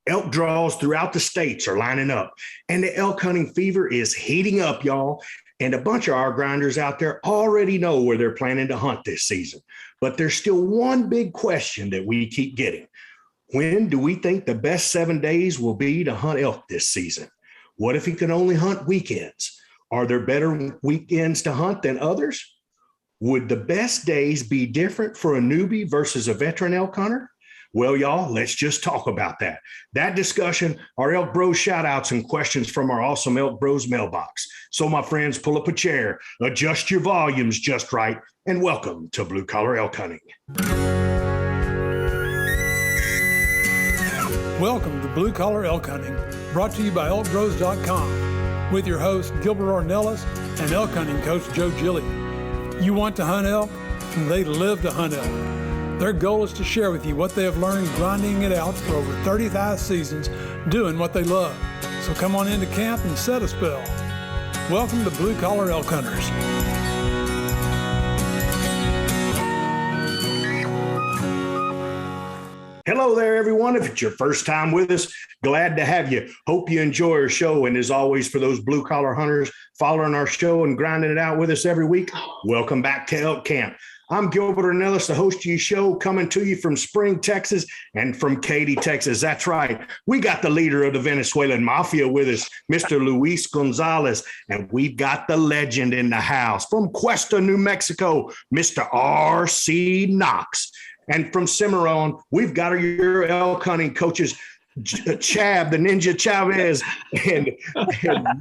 Elk draws throughout the states are lining up, and the elk hunting fever is heating up, y'all. And a bunch of our grinders out there already know where they're planning to hunt this season. But there's still one big question that we keep getting. When do we think the best 7 days will be to hunt elk this season? What if you can only hunt weekends? Are there better weekends to hunt than others? Would the best days be different for a newbie versus a veteran elk hunter? Well, y'all, let's just talk about that. That discussion, our Elk Bros shout outs and questions from our awesome Elk Bros mailbox. So my friends, pull up a chair, adjust your volumes just right, and welcome to Blue Collar Elk Hunting. Welcome to Blue Collar Elk Hunting, brought to you by ElkBros.com, with your hosts Gilbert Ornelas and elk hunting coach Joe Gillian. You want to hunt elk, and they live to hunt elk. Their goal is to share with you what they have learned grinding it out for over 35 seasons, doing what they love. So come on into camp and set a spell. Welcome to Blue Collar Elk Hunters. Hello there, everyone. If it's your first time with us, glad to have you. Hope you enjoy our show. And as always, for those blue collar hunters following our show and grinding it out with us every week, welcome back to Elk Camp. I'm Gilbert Ornelas, the host of your show, coming to you from Spring, Texas, and from Katy, Texas. That's right. We got the leader of the Venezuelan Mafia with us, Mr. Luis Gonzalez, and we've got the legend in the house from Cuesta, New Mexico, Mr. R.C. Knox. And from Cimarron, we've got your elk hunting coaches, Chab, the Ninja Chavez, and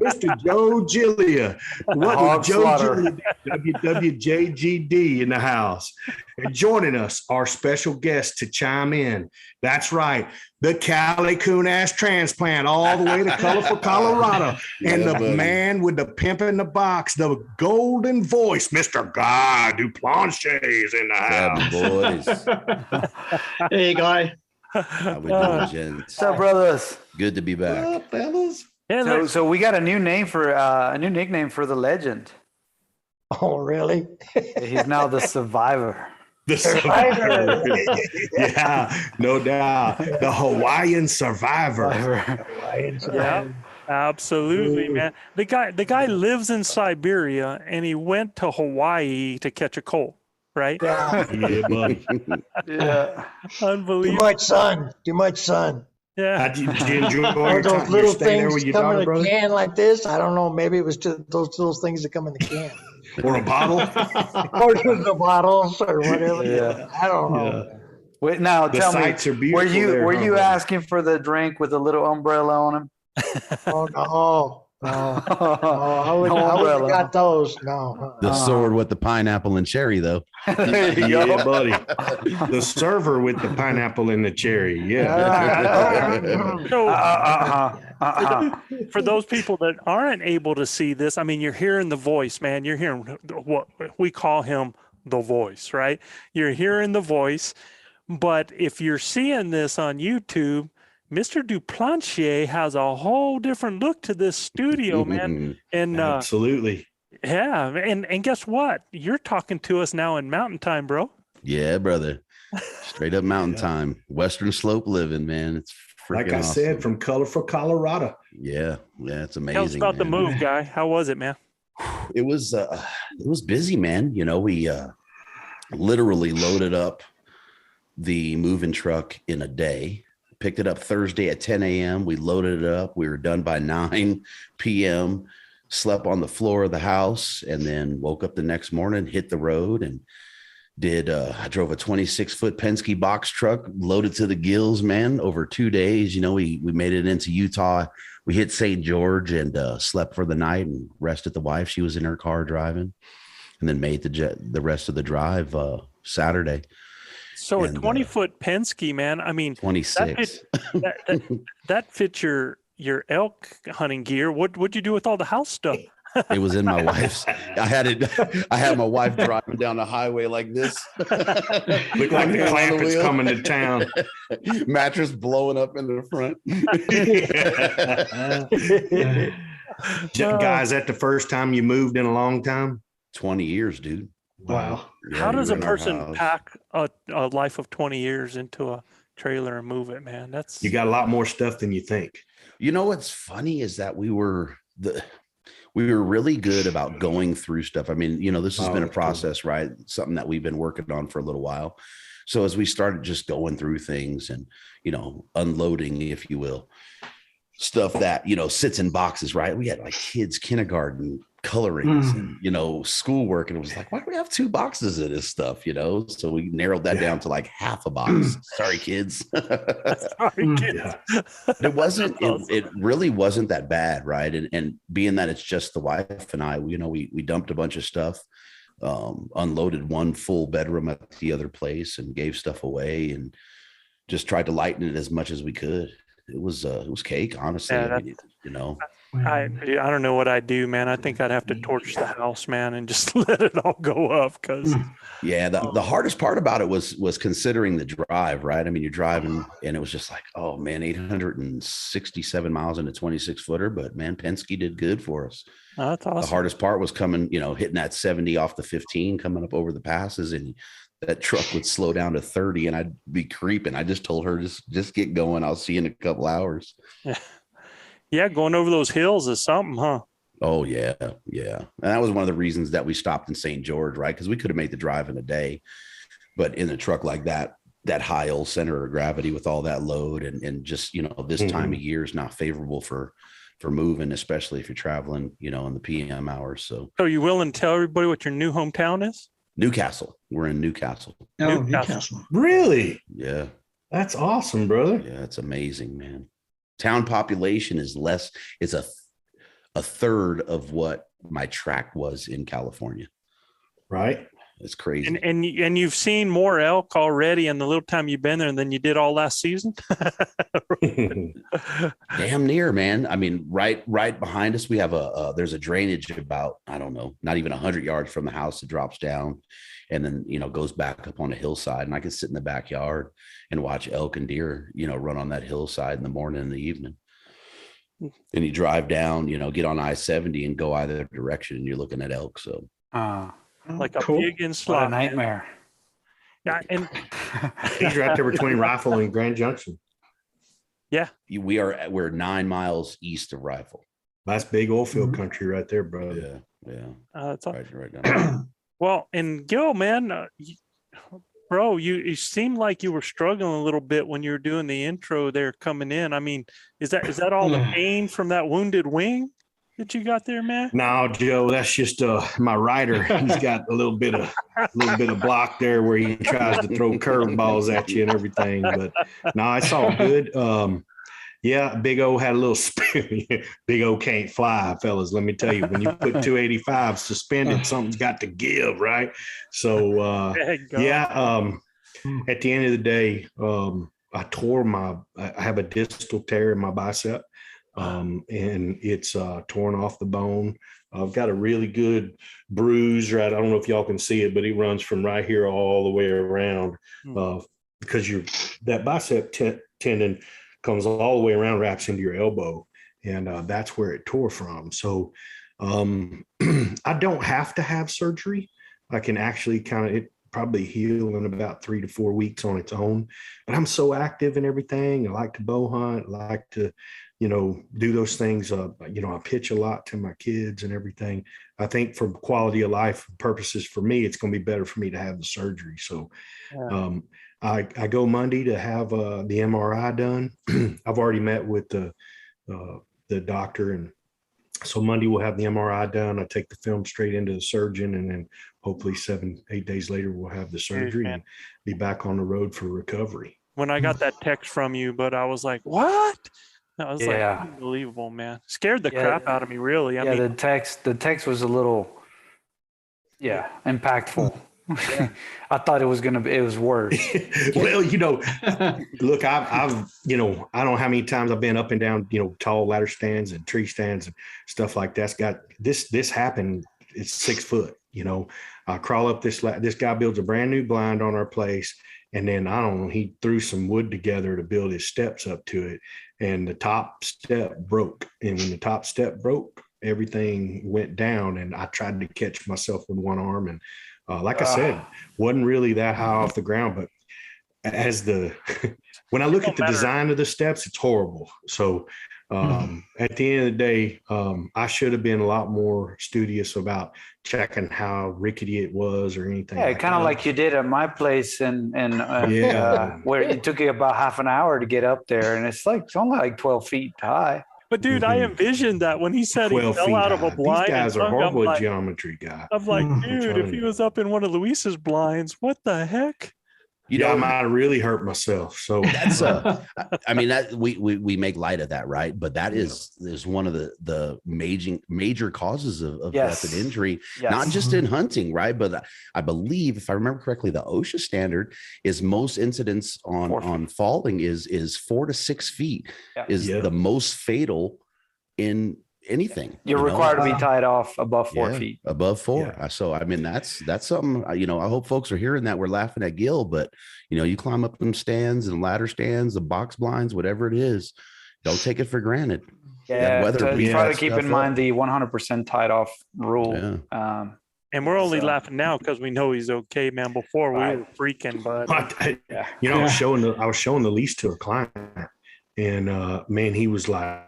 Mr. Joe Gillia. What was Joe Gillia, WWJGD in the house. And joining us, our special guest to chime in. That's right, the Cali Coon ass transplant all the way to colorful Colorado. And the man with the pimp in the box, the golden voice, Mr. Guy Duplantier is in the house. Boys. Hey, Guy. How we doing, gents? What's up, brothers? Good to be back. What up, fellas? So we got a new name for a new nickname for the legend. Oh, really? He's now the survivor. The survivor. Yeah, no doubt. The Hawaiian survivor. Yeah, absolutely, man. The guy lives in Siberia and he went to Hawaii to catch a colt, right? Yeah. Yeah, buddy. Yeah. Unbelievable. Too much sun. Yeah. Did you enjoy Or your those time little stay there things with your come daughter, in a brother? can like this. I don't know. Maybe it was just those little things that come in the can. Or a bottle? Or just the bottles or whatever. Yeah. I don't know. Yeah. Wait, now The tell me, sights are beautiful there, were huh, you brother? asking for the drink with a little umbrella on him? Oh, no. No. I wouldn't have umbrella. got those. No. The sword with the pineapple and cherry, though. There you Yeah, go. buddy. The server with the pineapple and the cherry. Yeah. So, for those people that aren't able to see this, I mean, you're hearing the voice, man. You're hearing what we call him the voice, right? You're hearing the voice. But if you're seeing this on YouTube, Mr. Duplantier has a whole different look to this studio, man. And Absolutely. yeah, and guess what? You're talking to us now in mountain time, bro. Yeah, brother. Straight up mountain time. Western slope living, man. It's freaking Like I awesome. said, from colorful Colorado. Yeah, it's amazing. Tell us about the man. move, Guy. How was it, man? It was busy, man. You know, we literally loaded up the moving truck in a day. Picked it up Thursday at 10 a.m. We loaded it up. We were done by 9 p.m. Slept on the floor of the house and then woke up the next morning, hit the road and I drove a 26-foot Penske box truck loaded to the gills, man, over 2 days. You know, we made it into Utah. We hit St. George and slept for the night and rested the wife. She was in her car driving and then made the rest of the drive Saturday. So And, a 20-foot Penske, man. I mean, 26. that fits your elk hunting gear. What'd you do with all the house stuff? It was in my wife's. I had my wife driving down the highway like this. Look like the Clampetts coming to town. Mattress blowing up in the front. Guys, that the first time you moved in a long time? 20 years, dude. Wow. Yeah, How does a you're in our person house. pack a life of 20 years into trailer and move it, man. You got a lot more stuff than you think. You know what's funny is that we were really good about going through stuff. I mean, this has been a process, right? Something that we've been working on for a little while. So as we started just going through things and, unloading, if you will, stuff that, sits in boxes, right? We had like kids' kindergarten colorings and, schoolwork. And it was like, why do we have 2 boxes of this stuff, So we narrowed that down to like half a box. Sorry, kids. Sorry, kids. It really wasn't that bad, right? And being that it's just the wife and I, we dumped a bunch of stuff, unloaded one full bedroom at the other place and gave stuff away and just tried to lighten it as much as we could. It was cake, honestly. Yeah, I don't know what I'd do, man. I think I'd have to torch the house, man, and just let it all go up. Because the hardest part about it was considering the drive, right? I mean, you're driving and it was just like, oh man, 867 miles in a 26-footer, but man, Penske did good for us. Oh, that's awesome. The hardest part was coming, hitting that 70 off the 15, coming up over the passes, and that truck would slow down to 30 and I'd be creeping. I just told her, just get going. I'll see you in a couple hours. Yeah. Going over those hills is something, huh? Oh yeah. Yeah. And that was one of the reasons that we stopped in St. George, right? Because we could have made the drive in a day, but in a truck like that high old center of gravity with all that load and just, this time of year is not favorable for moving, especially if you're traveling, in the PM hours. So are you willing to tell everybody what your new hometown is? Newcastle. We're in Newcastle. Oh, Newcastle. Really? Yeah. That's awesome, brother. Yeah, it's amazing, man. Town population is less. It's a third of what my track was in California. Right. It's crazy. And you've seen more elk already in the little time you've been there than you did all last season. Damn near, man. I mean, right behind us, we have there's a drainage about, I don't know, not even 100 yards from the house. It drops down and then, goes back up on a hillside, and I can sit in the backyard and watch elk and deer, run on that hillside in the morning and the evening. And you drive down, get on I-70 and go either direction and you're looking at elk. So, like a pig in What slop. a nightmare. Yeah, and He's right there between Rifle and Grand Junction. yeah, we're 9 miles east of Rifle. That's big oil field country right there, brother. Yeah. that's all. Right down. Well, and Gil, man, bro, you seemed like you were struggling a little bit when you were doing the intro there coming in. I mean, is that all the pain from that wounded wing that you got there, man? No, Joe, that's just my rider. He's got a little bit of block there where he tries to throw curveballs at you and everything. But no, it's all good. Yeah, Big O had a little spin. Big O can't fly, fellas. Let me tell you, when you put 285 suspended, something's got to give, right? So yeah, at the end of the day, I have a distal tear in my bicep. And it's torn off the bone. I've got a really good bruise, right? I don't know if y'all can see it, but it runs from right here all the way around because that bicep tendon comes all the way around, wraps into your elbow, and that's where it tore from. So I don't have to have surgery. I can actually it probably heal in about 3 to 4 weeks on its own, but I'm so active and everything. I like to bow hunt, I like to do those things. I pitch a lot to my kids and everything. I think for quality of life purposes for me, it's going to be better for me to have the surgery. So I go Monday to have the MRI done. I've already met with the doctor, and so Monday we'll have the MRI done. I take the film straight into the surgeon, and then hopefully 7-8 days later we'll have the surgery and be back on the road for recovery. When I got that text from you, but I was like, what? I was like, Yeah. unbelievable, man. Scared the crap out of me, really. I mean, the text was a little, impactful. I thought it was worse. Well, look, I've I don't know how many times I've been up and down, tall ladder stands and tree stands and stuff like that. This happened. It's 6 foot, I crawl up this guy builds a brand new blind on our place. And then I don't know, he threw some wood together to build his steps up to it. And the top step broke. And when the top step broke, everything went down. And I tried to catch myself with one arm. And like I said, wasn't really that high off the ground, but as the when I look at the design of the steps, it's horrible. So at the end of the day, I should have been a lot more studious about checking how rickety it was or anything. Yeah, kind of like you did at my place, and where it took you about half an hour to get up there, and it's only like 12 feet high. But dude, I envisioned that when he said he fell out of a blind. These guys are horrible at geometry, guys. I'm like, dude, if he was up in one of Luis's blinds, what the heck? I might have really hurt myself. So that's I mean, that we make light of that, right? But that is one of the major causes of death and injury, not just in hunting, right? But I believe, if I remember correctly, the OSHA standard is most incidents on falling is 4 to 6 feet is the most fatal in anything. You're required to be tied off above 4 feet. Above 4. So I mean, that's something, I hope folks are hearing that. We're laughing at Gil, but you climb up them stands and ladder stands, the box blinds, whatever it is, don't take it for granted. Try to keep in mind the 100% tied off rule. And we're only laughing now because we know he's okay, man. Before we were freaking, but I was showing the lease to a client, and man, he was like,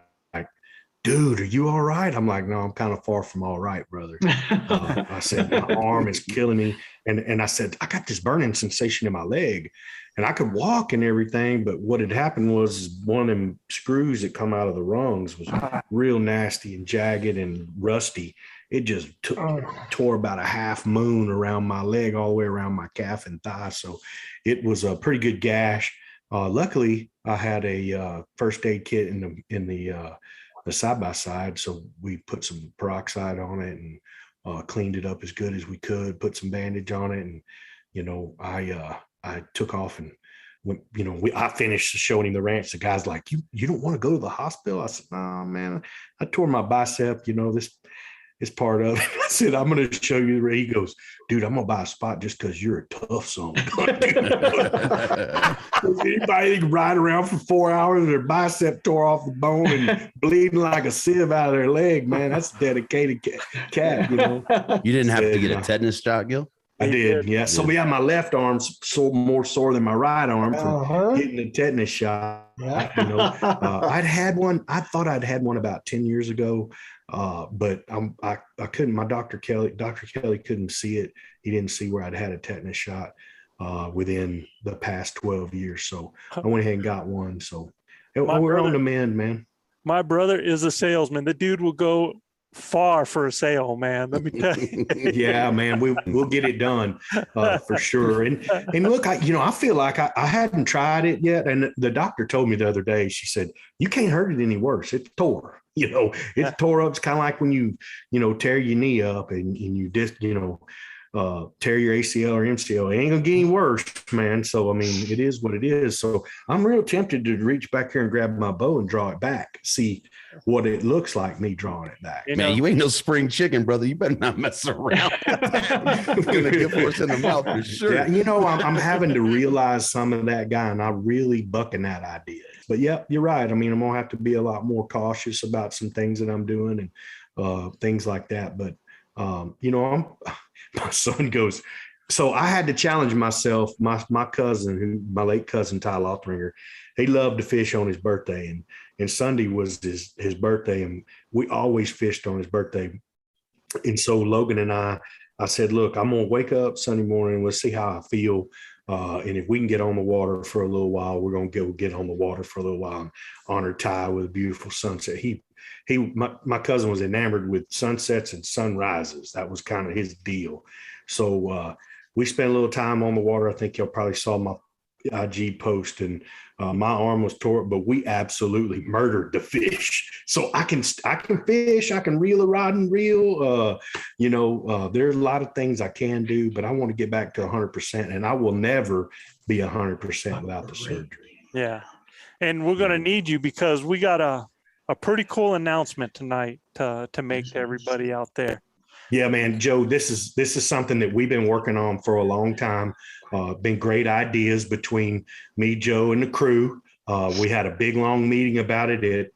dude, are you all right? I'm like, no, I'm kind of far from all right, brother. I said, my arm is killing me. And I said, I got this burning sensation in my leg, and I could walk and everything. But what had happened was one of them screws that come out of the rungs was real nasty and jagged and rusty. It just tore about a half moon around my leg, all the way around my calf and thigh. So it was a pretty good gash. Luckily, I had a first aid kit in the side-by-side. So we put some peroxide on it and cleaned it up as good as we could, put some bandage on it. And, I took off and went, I finished showing him the ranch. The guy's like, you don't want to go to the hospital? I said, no, man, I tore my bicep, this is part of it. I said, I'm going to show you the. He goes, dude, I'm going to buy a spot just because you're a tough son. Anybody can ride around for 4 hours and their bicep tore off the bone and bleeding like a sieve out of their leg, man. That's a dedicated cat, You didn't have to get a tetanus shot, Gil? I did, yeah. So my left arm's more sore than my right arm from getting the tetanus shot. I'd had one. I thought I'd had one about 10 years ago, but I couldn't. My Dr. Kelly couldn't see it. He didn't see where I'd had a tetanus shot within the past 12 years. So I went ahead and got one. So we're on the mend, man. My brother is a salesman. The dude will go far for a sale, man. Let me tell you. Yeah, man, we'll get it done for sure. And look, I feel like I hadn't tried it yet. And the doctor told me the other day, she said, you can't hurt it any worse. It's tore. It's tore up. It's kind of like when you tear your knee up and you just, tear your ACL or MCL. It ain't gonna get any worse, man. So I mean, it is what it is. So I'm real tempted to reach back here and grab my bow and draw it back, see what it looks like me drawing it back. Man, you ain't no spring chicken, brother. You better not mess around. I'm gonna get force in the mouth for sure. Yeah, I'm having to realize some of that guy, and I'm really bucking that idea. But yeah, you're right. I mean, I'm gonna have to be a lot more cautious about some things that I'm doing and things like that. But my son goes, so I had to challenge myself. My cousin, my late cousin, Ty Lothringer, he loved to fish on his birthday. And Sunday was his birthday. And we always fished on his birthday. And so Logan and I said, look, I'm going to wake up Sunday morning. We'll see how I feel. And if we can get on the water for a little while, we're going to go get on the water for a little while and honor Ty with a beautiful sunset. My cousin was enamored with sunsets and sunrises. That was kind of his deal. So we spent a little time on the water. I think y'all probably saw my IG post, and my arm was tore, but we absolutely murdered the fish. So I can fish. I can reel a rod and reel. There's a lot of things I can do, but I want to get back to 100%, and I will never be 100% without the surgery. Yeah, and we're gonna need you because we got a pretty cool announcement tonight to make to everybody out there. Yeah, man, Joe, this is something that we've been working on for a long time. Been great ideas between me, Joe, and the crew. We had a big, long meeting about it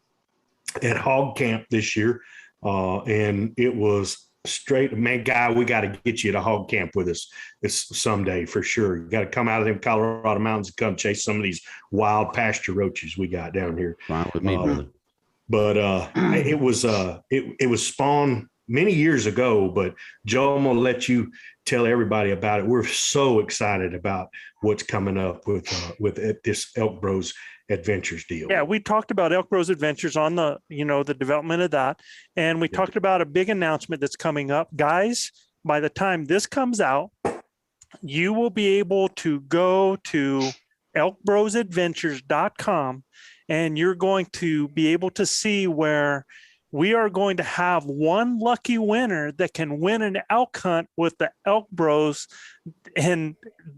at Hog Camp this year. And it was straight, man, Guy, we got to get you to hog camp with us this someday for sure. You got to come out of them Colorado mountains and come chase some of these wild pasture roaches we got down here. Fine with me, brother. But it was spawned many years ago. But Joe, I'm gonna let you tell everybody about it. We're so excited about what's coming up with this Elk Bros Adventures deal. Yeah, we talked about Elk Bros Adventures on the development of that, and we talked about a big announcement that's coming up, guys. By the time this comes out, you will be able to go to ElkBrosAdventures.com, and you're going to be able to see where we are going to have one lucky winner that can win an elk hunt with the Elk Bros. And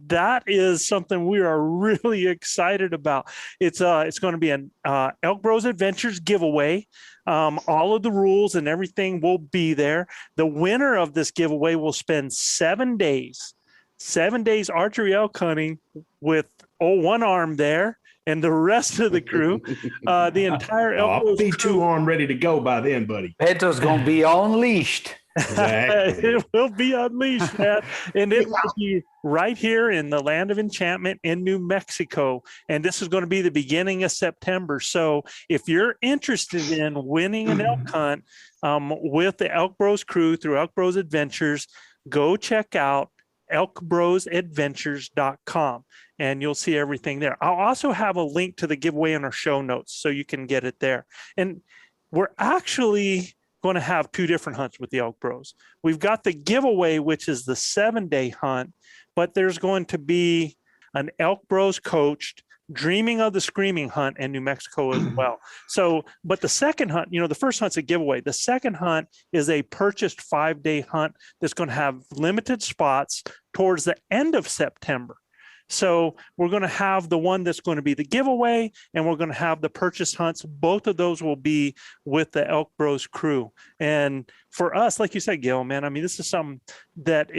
that is something we are really excited about. It's going to be an Elk Bros Adventures giveaway. All of the rules and everything will be there. The winner of this giveaway will spend 7 days archery elk hunting with one arm there and the rest of the crew, the entire Elk Bros I'll be crew. 2-armed ready to go by then, buddy. Beto's gonna be unleashed. Exactly. It will be unleashed, man. And it will be right here in the land of enchantment in New Mexico. And this is going to be the beginning of September. So if you're interested in winning an elk hunt with the Elk Bros crew through Elk Bros Adventures, go check out ElkBrosAdventures.com and you'll see everything there. I'll also have a link to the giveaway in our show notes so you can get it there. And we're actually going to have 2 different hunts with the Elk Bros. We've got the giveaway, which is the 7-day hunt, but there's going to be an Elk Bros coached Dreaming of the Screaming hunt in New Mexico as well. So, but the second hunt, the first hunt's a giveaway. The second hunt is a purchased 5-day hunt that's going to have limited spots towards the end of September. So we're going to have the one that's going to be the giveaway, and we're going to have the purchase hunts. Both of those will be with the Elk Bros crew. And for us, like you said, Gil, man, I mean, this is something that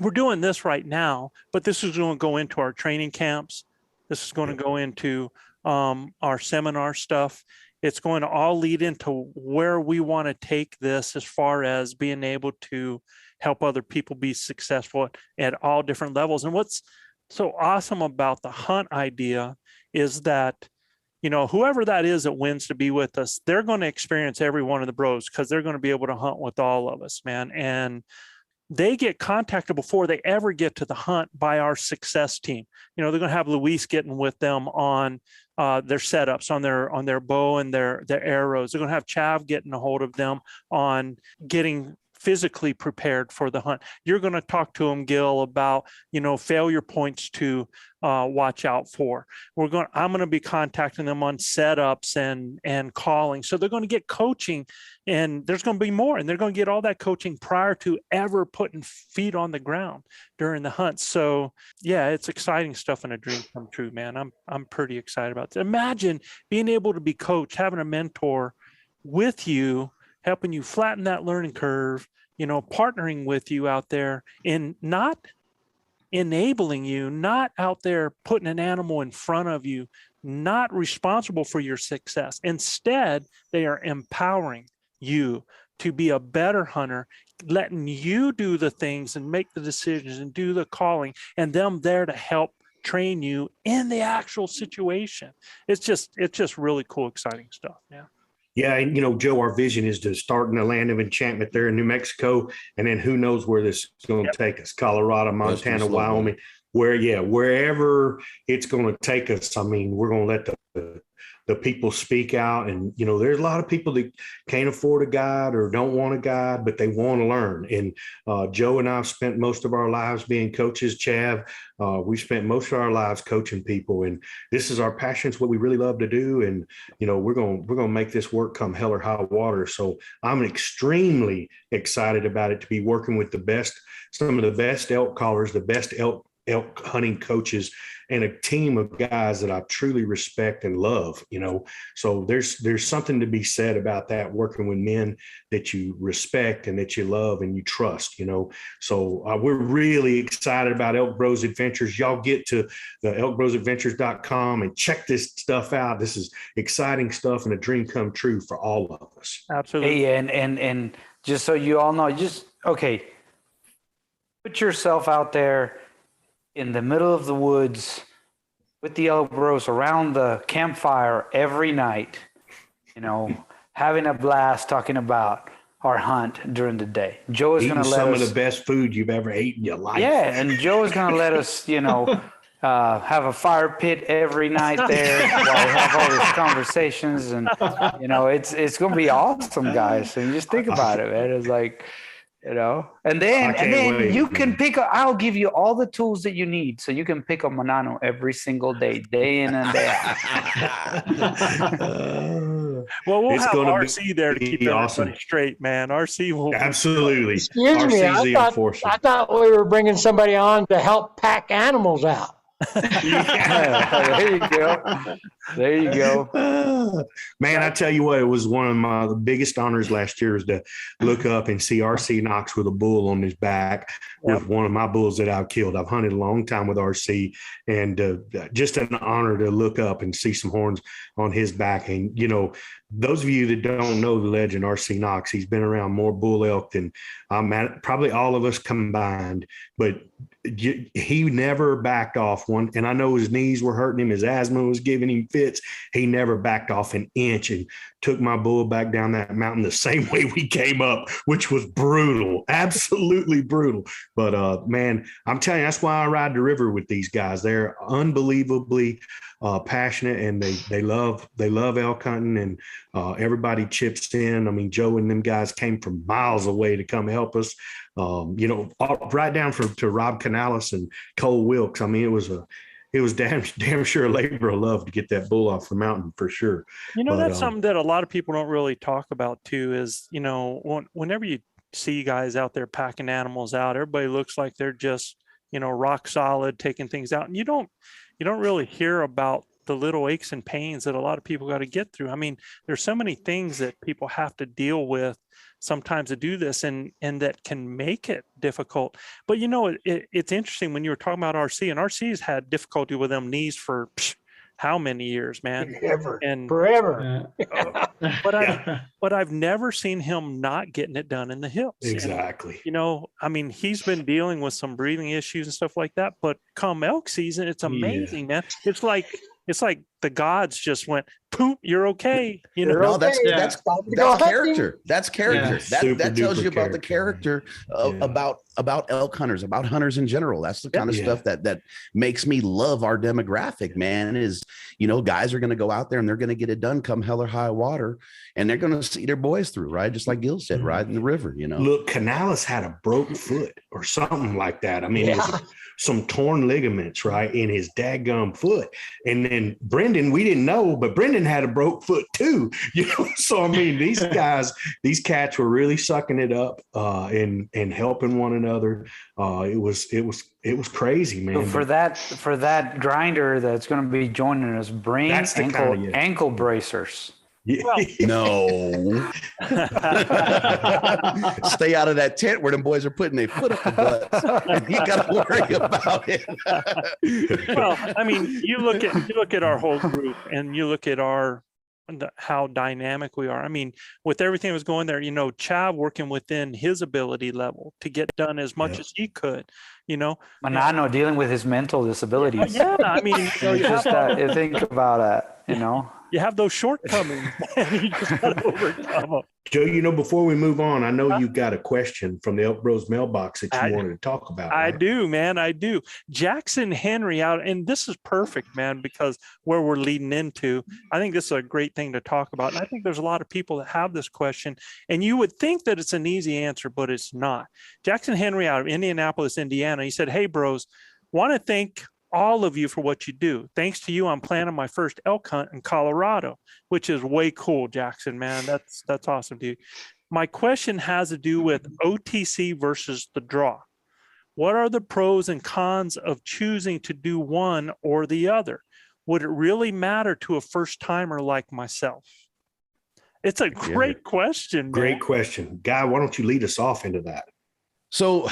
we're doing this right now, but this is going to go into our training camps. This is going to go into our seminar stuff. It's going to all lead into where we want to take this as far as being able to help other people be successful at all different levels. And what's so awesome about the hunt idea is that, whoever that is that wins to be with us, they're going to experience every one of the bros because they're going to be able to hunt with all of us, man. And they get contacted before they ever get to the hunt by our success team. They're going to have Luis getting with them on their setups, on their bow and their arrows. They're going to have Chav getting a hold of them on getting physically prepared for the hunt. You're going to talk to them, Gil, about, failure points to watch out for. I'm going to be contacting them on setups and calling. So they're going to get coaching, and there's going to be more, and they're going to get all that coaching prior to ever putting feet on the ground during the hunt. So yeah, it's exciting stuff and a dream come true, man. I'm pretty excited about this. Imagine being able to be coached, having a mentor with you, helping you flatten that learning curve, partnering with you out there, in not enabling you, not out there putting an animal in front of you, not responsible for your success. Instead, they are empowering you to be a better hunter, letting you do the things and make the decisions and do the calling, and them there to help train you in the actual situation. It's just really cool, exciting stuff. Yeah. Yeah, and Joe, our vision is to start in the land of enchantment there in New Mexico, and then who knows where this is going to take us? Colorado, Montana, Wyoming, wherever it's going to take us. I mean, we're going to let the people speak out, and there's a lot of people that can't afford a guide or don't want a guide, but they want to learn. And Joe and I've spent most of our lives being coaches. Chav, we spent most of our lives coaching people, and this is our passion. It's what we really love to do, and we're going to make this work come hell or high water. So I'm extremely excited about it, to be working with some of the best elk callers, the best elk elk hunting coaches and a team of guys that I truly respect and love, so there's something to be said about that, working with men that you respect and that you love and you trust, so we're really excited about Elk Bros Adventures. Y'all get to the elkbrosadventures.com and check this stuff out. This is exciting stuff and a dream come true for all of us. Absolutely. Hey, and just so you all know, okay, put yourself out there in the middle of the woods with the Elk Bros around the campfire every night, having a blast talking about our hunt during the day. Joe is going to let us. Some of the best food you've ever ate in your life. Yeah, and Joe is going to let us, have a fire pit every night there while we have all these conversations. And, it's going to be awesome, guys. And just think about it, man. It's like, and then you can pick up, I'll give you all the tools that you need so you can pick a Manano every single day in and day out. Well, we'll have RC there to keep everybody straight, man. RC will. Absolutely. Excuse me. I thought we were bringing somebody on to help pack animals out. There you go. Man, I tell you what, it was one of my biggest honors last year was to look up and see RC Knox with a bull on his back with one of my bulls that I've killed. I've hunted a long time with RC, and just an honor to look up and see some horns on his back. And those of you that don't know the legend RC Knox, he's been around more bull elk than probably all of us combined, but he never backed off one. And I know his knees were hurting him. His asthma was giving him fits. He never backed off an inch and took my bull back down that mountain the same way we came up, which was brutal, absolutely brutal. But man, I'm telling you, that's why I ride the river with these guys. They're unbelievably passionate, and they love elk hunting, and everybody chips in. I mean, Joe and them guys came from miles away to come help us. Right down to Rob Canales and Cole Wilkes. I mean, it was damn sure a labor of love to get that bull off the mountain for sure. That's something that a lot of people don't really talk about too. Is whenever you see guys out there packing animals out, everybody looks like they're just rock solid, taking things out, and you don't really hear about the little aches and pains that a lot of people got to get through. I mean, there's so many things that people have to deal with sometimes to do this, and that can make it difficult. But it's interesting when you were talking about RC, and RC's had difficulty with them knees for how many years, man? Forever. But I've never seen him not getting it done in the hips. Exactly. And, he's been dealing with some breathing issues and stuff like that. But come elk season, it's amazing, man. It's like the gods just went, poop, you're okay. No, that's character. That's character. Yeah. That tells you about the character about elk hunters, about hunters in general. That's the kind of stuff that makes me love our demographic, man, is, guys are going to go out there and they're going to get it done come hell or high water, and they're going to see their boys through, right? Just like Gil said, right in the river, Look, Canales had a broke foot or something like that. I mean, it was some torn ligaments, right, in his daggum foot. And then Brendan, we didn't know, but Brendan had a broke foot too, So I mean, these cats were really sucking it up and helping one another. It was crazy, man. So for that grinder that's going to be joining us, bring ankle bracers. Yeah. Well, no. Stay out of that tent where them boys are putting their foot up the butts, and you got to worry about it. Well, I mean, you look at our whole group, and you look at how dynamic we are. I mean, with everything that was going there, Chav working within his ability level to get done as much as he could, Manano dealing with his mental disabilities. Yeah, I mean, think about it, You have those shortcomings, and you just got to overcome them. Joe, before we move on, I know you've got a question from the Elk Bros mailbox that you wanted to talk about. I right? do, man. I do. Jackson Henry out, and this is perfect, man, because where we're leading into, I think this is a great thing to talk about. And I think there's a lot of people that have this question, and you would think that it's an easy answer, but it's not. Jackson Henry out of Indianapolis, Indiana, he said, "Hey, bros, want to thank all of you for what you do. Thanks to you, I'm planning my first elk hunt in Colorado," which is way cool, Jackson, man. That's awesome, dude. My question has to do with OTC versus the draw. What are the pros and cons of choosing to do one or the other? Would it really matter to a first timer like myself? It's a great question. Great question. Guy, why don't you lead us off into that? So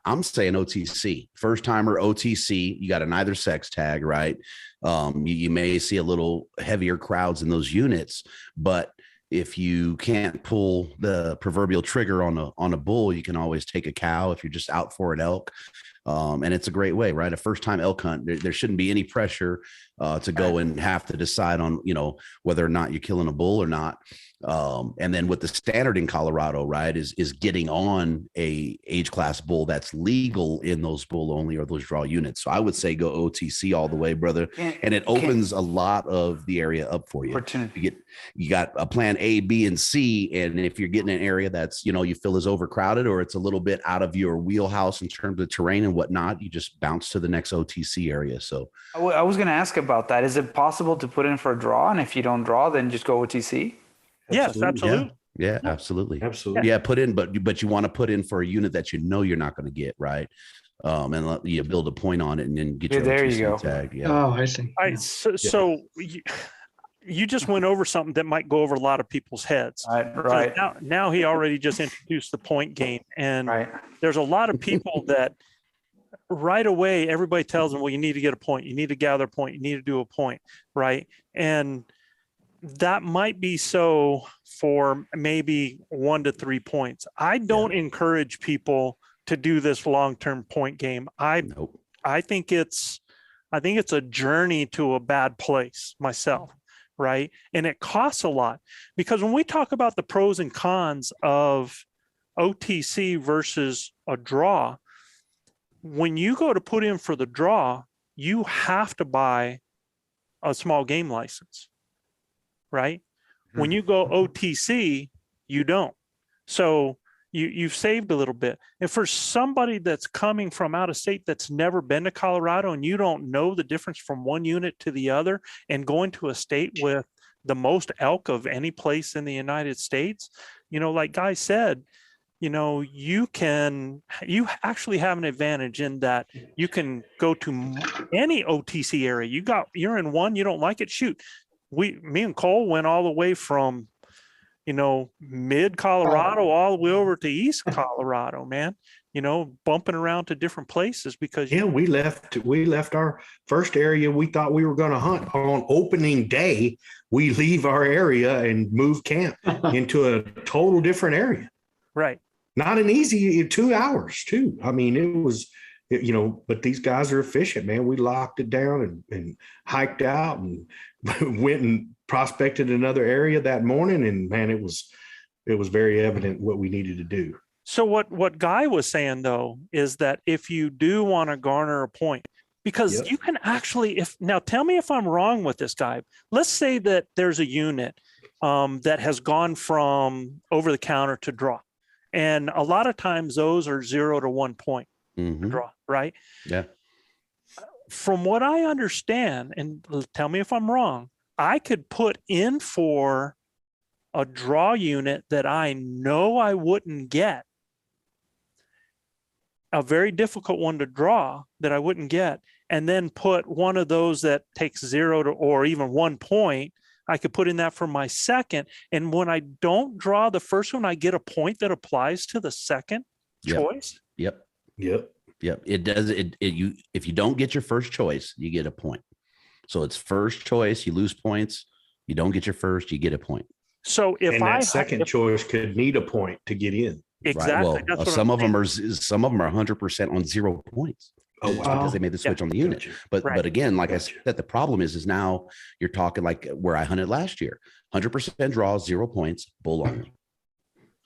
I'm saying OTC, first timer OTC. You got an either sex tag, right? You may see a little heavier crowds in those units, but if you can't pull the proverbial trigger on a bull, you can always take a cow if you're just out for an elk. And it's a great way, right? A first time elk hunt, there shouldn't be any pressure to go and have to decide on, whether or not you're killing a bull or not. And then with the standard in Colorado, right, is getting on a age class bull that's legal in those bull only or those draw units. So I would say go OTC all the way, brother. And it opens a lot of the area up for you. You got a plan A, B, and C. And if you're getting an area that's, you feel is overcrowded or it's a little bit out of your wheelhouse in terms of terrain and whatnot, you just bounce to the next OTC area. So I was going to ask about that. Is it possible to put in for a draw? And if you don't draw, then just go OTC? Yes, absolutely. Yeah, absolutely. Absolutely. Yeah, put in, but you want to put in for a unit that you're not going to get, right? And let you build a point on it and then get your there you go. tag. Yeah. Oh, I see. So you just went over something that might go over a lot of people's heads. Right. Now he already just introduced the point game, and there's a lot of people that right away everybody tells them, well, you need to get a point, you need to gather a point, you need to do a point, right? And that might be so for maybe 1 to 3 points. I don't encourage people to do this long-term point game. I think it's a journey to a bad place myself, right? And it costs a lot, because when we talk about the pros and cons of OTC versus a draw, when you go to put in for the draw, you have to buy a small game license, right? When you go OTC, you don't. So you've saved a little bit. And for somebody that's coming from out of state that's never been to Colorado and you don't know the difference from one unit to the other, and going to a state with the most elk of any place in the United States, like Guy said, you actually have an advantage in that you can go to any OTC area. You're in one, you don't like it, shoot. Me and Cole went all the way from, mid Colorado all the way over to East Colorado, man, bumping around to different places because. Yeah, we left our first area we thought we were going to hunt on opening day. We leave our area and move camp into a total different area. Right. Not an easy 2 hours too. I mean, it was, but these guys are efficient, man. We locked it down and hiked out and went and prospected another area that morning. And man, it was very evident what we needed to do. So what Guy was saying though, is that if you do want to garner a point, because you can actually, now tell me if I'm wrong with this, Guy. Let's say that there's a unit that has gone from over the counter to draw. And a lot of times those are 0 to 1 point draw, right? Yeah. From what I understand, and tell me if I'm wrong, I could put in for a draw unit that I know I wouldn't get, a very difficult one to draw that I wouldn't get, and then put one of those that takes 0 to or even 1 point. I could put in that for my second. And when I don't draw the first one, I get a point that applies to the second choice. Yep. It does it. If you don't get your first choice, you get a point. So it's first choice, you lose points. You don't get your first, you get a point. So if that second choice could need a point to get in. Exactly. Right? Well, some of them are 100% on 0 points. Oh, wow. Because they made the switch on the unit. But again, like I said, the problem is now you're talking like where I hunted last year, 100% draw, 0 points, bull only.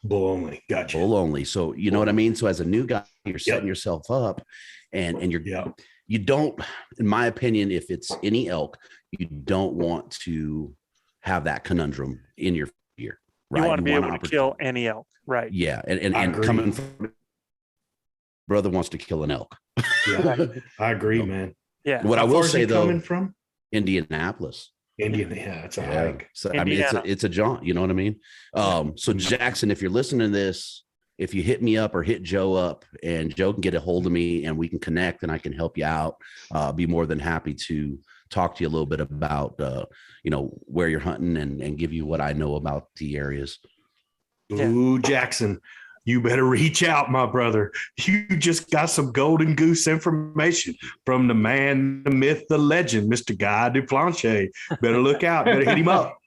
Bull only. Gotcha. Bull only. So you know what I mean? So as a new guy, you're setting yourself up and you don't, in my opinion, if it's any elk, you don't want to have that conundrum in your year. Right? You want to be able to kill any elk. Right. Yeah. And coming from brother wants to kill an elk. Yeah, I agree, man. Yeah. What I will say though, coming from Indianapolis. It's a hike. So I mean, it's a jaunt. You know what I mean? So Jackson, if you're listening to this, if you hit me up or hit Joe up, and Joe can get a hold of me and we can connect and I can help you out, I'll be more than happy to talk to you a little bit about, where you're hunting and give you what I know about the areas. Ooh, Jackson, you better reach out, my brother. You just got some golden goose information from the man, the myth, the legend, Mr. Guy Duplantier. Better look out. Better hit him up.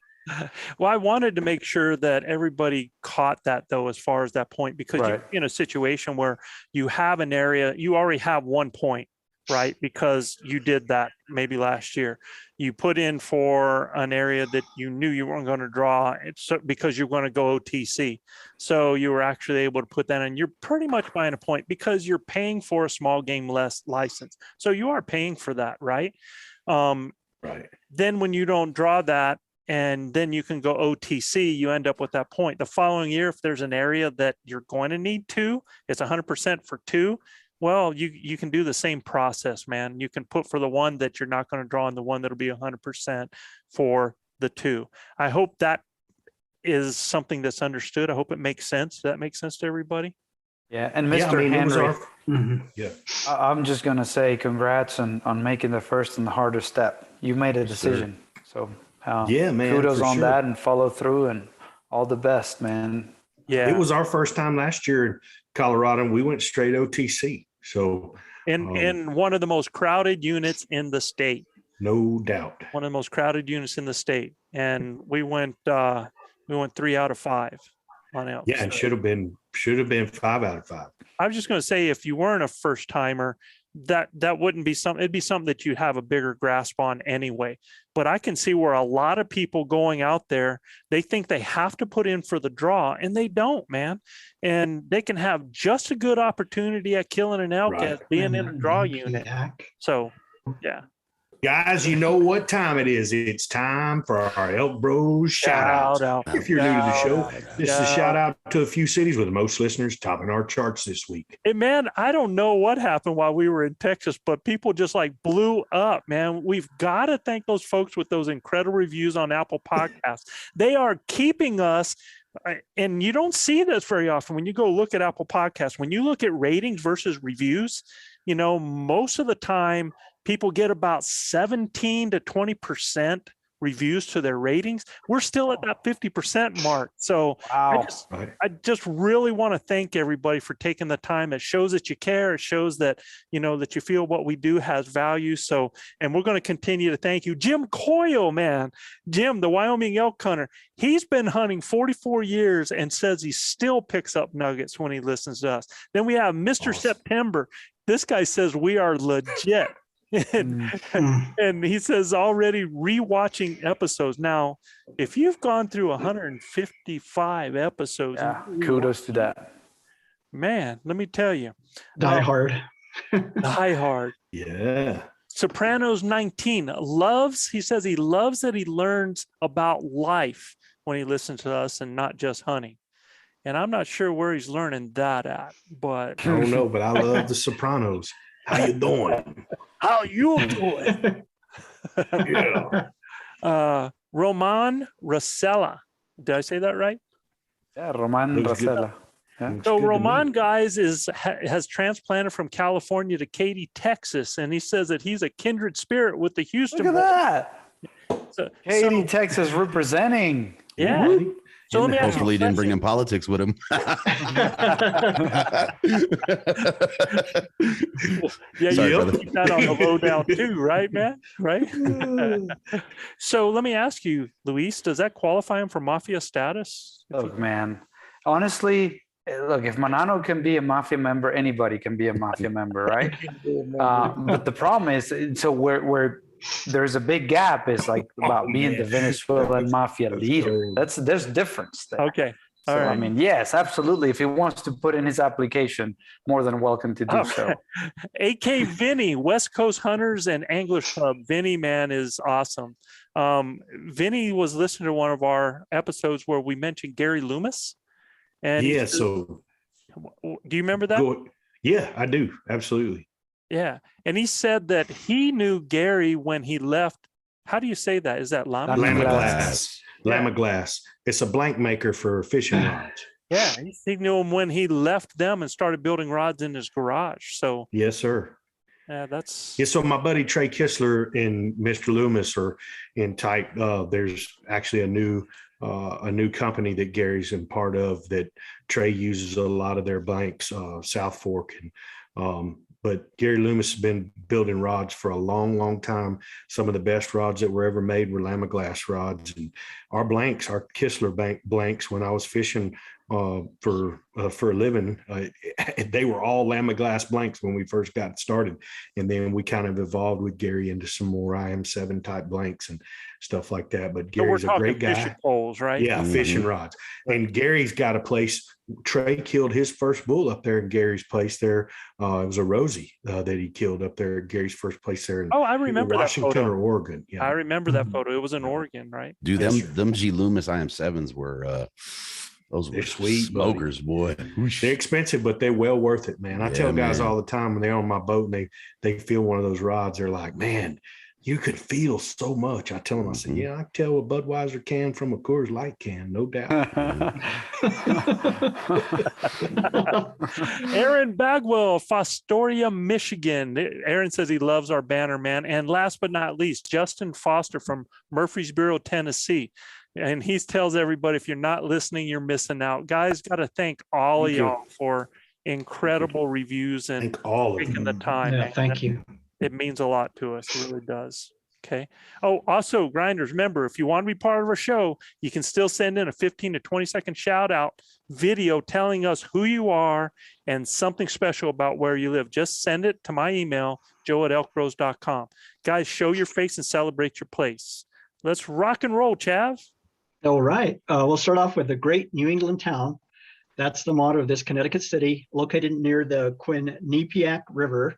Well, I wanted to make sure that everybody caught that, though, as far as that point, because you're in a situation where you have an area, you already have 1 point, right? Because you did that maybe last year. You put in for an area that you knew you weren't going to draw because you're going to go OTC. So you were actually able to put that in. You're pretty much buying a point because you're paying for a small game less license. So you are paying for that, right? Right. Then when you don't draw that, and then you can go OTC, you end up with that point. The following year, if there's an area that you're going to need 2, it's 100% for 2. Well, you can do the same process, man. You can put for the one that you're not going to draw and the one that'll be 100% for the 2. I hope that is something that's understood. I hope it makes sense. Does that make sense to everybody? Yeah. And Mr. Henry, Yeah. I'm just going to say congrats on making the first and the hardest step. You made a decision. So yeah, man. Kudos on sure. that, and follow through, and all the best, man. Yeah. It was our first time last year in Colorado, and we went straight OTC. So in one of the most crowded units in the state. No doubt. One of the most crowded units in the state. And we went 3 out of 5 on elk. Yeah, and should have been 5 out of 5. I was just going to say, if you weren't a first timer, that wouldn't be something. It'd be something that you'd have a bigger grasp on anyway. But I can see where a lot of people going out there, they think they have to put in for the draw, and they don't, man. And they can have just a good opportunity at killing an elk as being in a draw unit. So, yeah. Guys, you know what time it is. It's time for our Elk Bros shout out. If you're new to the show, this is a shout out to a few cities with the most listeners topping our charts this week. Hey, man, I don't know what happened while we were in Texas, but people just like blew up, man. We've got to thank those folks with those incredible reviews on Apple Podcasts. They are keeping us. And you don't see this very often when you go look at Apple Podcasts. When you look at ratings versus reviews, most of the time people get about 17 to 20% reviews to their ratings. We're still at that 50% mark. So wow. I just really want to thank everybody for taking the time. It shows that you care. It shows that, that you feel what we do has value. So, and we're going to continue to thank you. Jim Coyle, man, Jim, the Wyoming elk hunter, he's been hunting 44 years and says he still picks up nuggets when he listens to us. Then we have Mr. September. This guy says we are legit. And he says already rewatching episodes. Now, if you've gone through 155 episodes, kudos to that. Man, let me tell you. Die hard. Die hard. Yeah. Sopranos 19 he says he loves that he learns about life when he listens to us and not just hunting. And I'm not sure where he's learning that at, but I don't know, but I love the Sopranos. How you doing? How you doing? Yeah. Roman Rosella. Did I say that right? Yeah, Roman Rosella. Yeah. So Roman, guys, has transplanted from California to Katy, Texas, and he says that he's a kindred spirit with the Houston. Look at that. Katy, Texas representing. Yeah. So let me ask you. Hopefully, he didn't bring in politics with him. Yeah, Sorry, you brother. keep that on the low down too, right, man? Right. So let me ask you, Luis, does that qualify him for mafia status? Look, man, honestly, look, if Manano can be a mafia member, anybody can be a mafia member, right? But the problem is, so where there's a big gap is like about being the Venezuelan mafia leader. There's difference there. Okay. So, All right. I mean, yes, absolutely. If he wants to put in his application, more than welcome to do so. AK Vinny, West Coast Hunters and Anglers Club. Vinny, man, is awesome. Vinny was listening to one of our episodes where we mentioned Gary Loomis. And Yeah. So do you remember that? Yeah, I do. Absolutely. Yeah. And he said that he knew Gary when he left. How do you say that? Is that Lama? Lama glass. Lama glass. It's a blank maker for fishing rods. Yeah, he knew him when he left them and started building rods in his garage. So Yes, sir. yeah, that's Yeah, so my buddy Trey Kistler and Mr. Loomis are in tight. There's actually a new company that Gary's in part of that Trey uses a lot of their blanks, South Fork, and but Gary Loomis has been building rods for a long, long time. Some of the best rods that were ever made were Lama glass rods, and our blanks, our Kistler blanks, when I was fishing for a living, they were all Lama glass blanks when we first got started, and then we kind of evolved with Gary into some more IM7 type blanks and stuff like that. But Gary's a great guy. Fishing poles, right? Yeah, fishing rods. And Gary's got a place. Trey killed his first bull up there in Gary's place there. It was a Rosie that he killed up there at Gary's first place there in I remember Washington that photo. or Oregon. Yeah. I remember that photo. It was in Oregon, right? Dude, them G Loomis IM7s were those They're were sweet, smokers, boy. They're expensive, but they're well worth it, man. I Yeah, tell guys man. all the time when they're on my boat and they feel one of those rods, they're like, man, you could feel so much. I tell them, I say, yeah, I can tell a Budweiser can from a Coors Light can, no doubt. Aaron Bagwell, Fostoria, Michigan. Aaron says he loves our banner, man. And last but not least, Justin Foster from Murfreesboro, Tennessee. And he tells everybody, if you're not listening, you're missing out. Guys, got to thank all of y'all for incredible reviews and Thank all of taking them. the time. Yeah, man. thank you. It means a lot to us. It really does. Okay. Oh, also, grinders, remember, if you want to be part of our show, you can still send in a 15 to 20-second shout out video telling us who you are and something special about where you live. Just send it to my email, joe@elkbros.com. Guys, show your face and celebrate your place. Let's rock and roll, Chav. All right. We'll start off with a great New England town. That's the motto of this Connecticut city, located near the Quinnipiac River.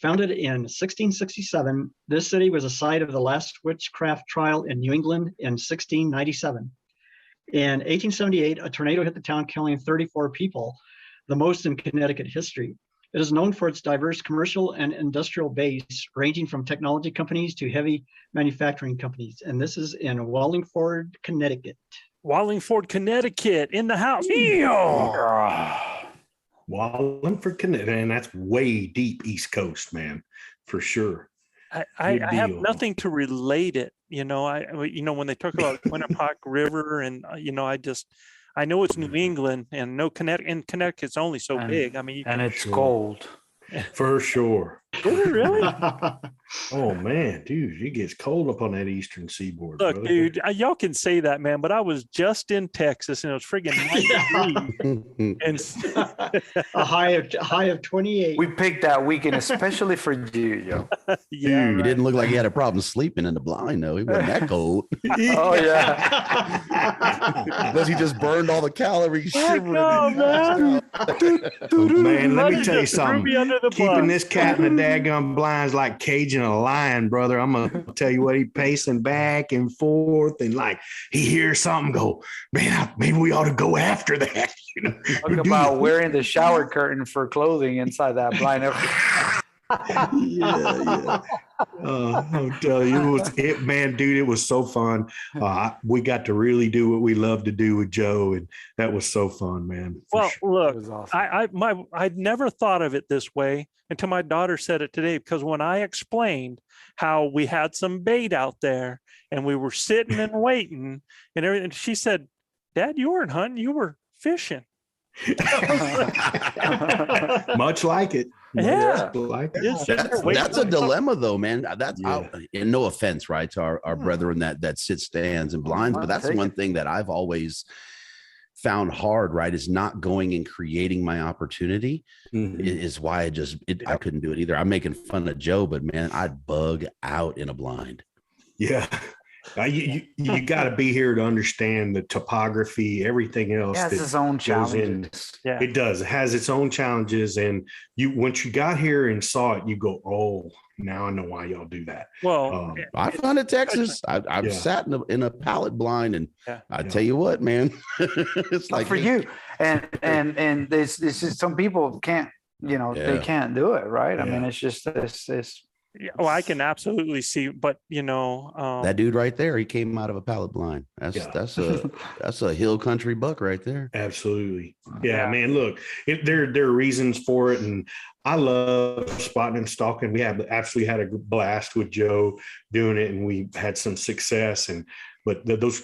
Founded in 1667, this city was a site of the last witchcraft trial in New England in 1697. In 1878, a tornado hit the town, killing 34 people, the most in Connecticut history. It is known for its diverse commercial and industrial base, ranging from technology companies to heavy manufacturing companies. And this is in Wallingford, Connecticut. Wallingford, Connecticut, in the house. Wallingford, Connecticut, and that's way deep East Coast, man, for sure. I Good have deal. nothing to relate it. When they talk about Quinnipiac River, and I know it's New England, and no Connecticut, and Connecticut's only so big. I mean, And it's Sure. cold. For sure. is it really? Oh man, dude, it gets cold up on that eastern seaboard. Look, brother. dude, y'all can say that, man, but I was just in Texas and it was friggin' 90 degrees. And a high of 28. We picked that weekend especially for you, yo. yeah, He didn't look like he had a problem sleeping in the blind, though. He wasn't that cold. Oh yeah. Unless he just burned all the calories. Heck shivering no, and man. Man, let me tell you Just threw something. me under the Keeping bus. this cat in the daggum blinds like caging a lion, brother. I'm gonna tell you what, he pacing back and forth, and like he hears something go, man, maybe we ought to go after that. You know, Talk Do about you- wearing the shower curtain for clothing inside that blind. yeah. I'll tell you, man, dude, it was so fun. We got to really do what we love to do with Joe, and that was so fun, man. for Well, sure. look, It was awesome. I'd never thought of it this way until my daughter said it today, because when I explained how we had some bait out there and we were sitting and waiting and everything, she said, Dad, you weren't hunting, you were fishing. Much like it. Yeah. Much like it. Just sitting there waiting. That's a dilemma, though, man. That's Yeah. and no offense, right, to our brethren that sit stands and blinds, but that's Take one it. thing that I've always found hard, right, is not going and creating my opportunity. Mhm. Is why I couldn't do it either. I'm making fun of Joe, but man, I'd bug out in a blind. Yeah. You got to be here to understand the topography, everything else. It has that its own goes in. challenges. Yeah. It does. It has its own challenges. And once you got here and saw it, you go, oh, now I know why y'all do that. Well, I found in Texas. I've Yeah. sat in a pallet blind, and Yeah. I tell you what, man, it's Not like for you. And this is some people can't, they Yeah. can't do it, right? I Yeah. mean, it's just it's Yeah, well, I can absolutely see, but that dude right there, he came out of a pallet blind. That's a hill country buck right there. Absolutely. Yeah, man, look, there are reasons for it. And I love spotting and stalking. We have absolutely had a blast with Joe doing it, and we had some success. But those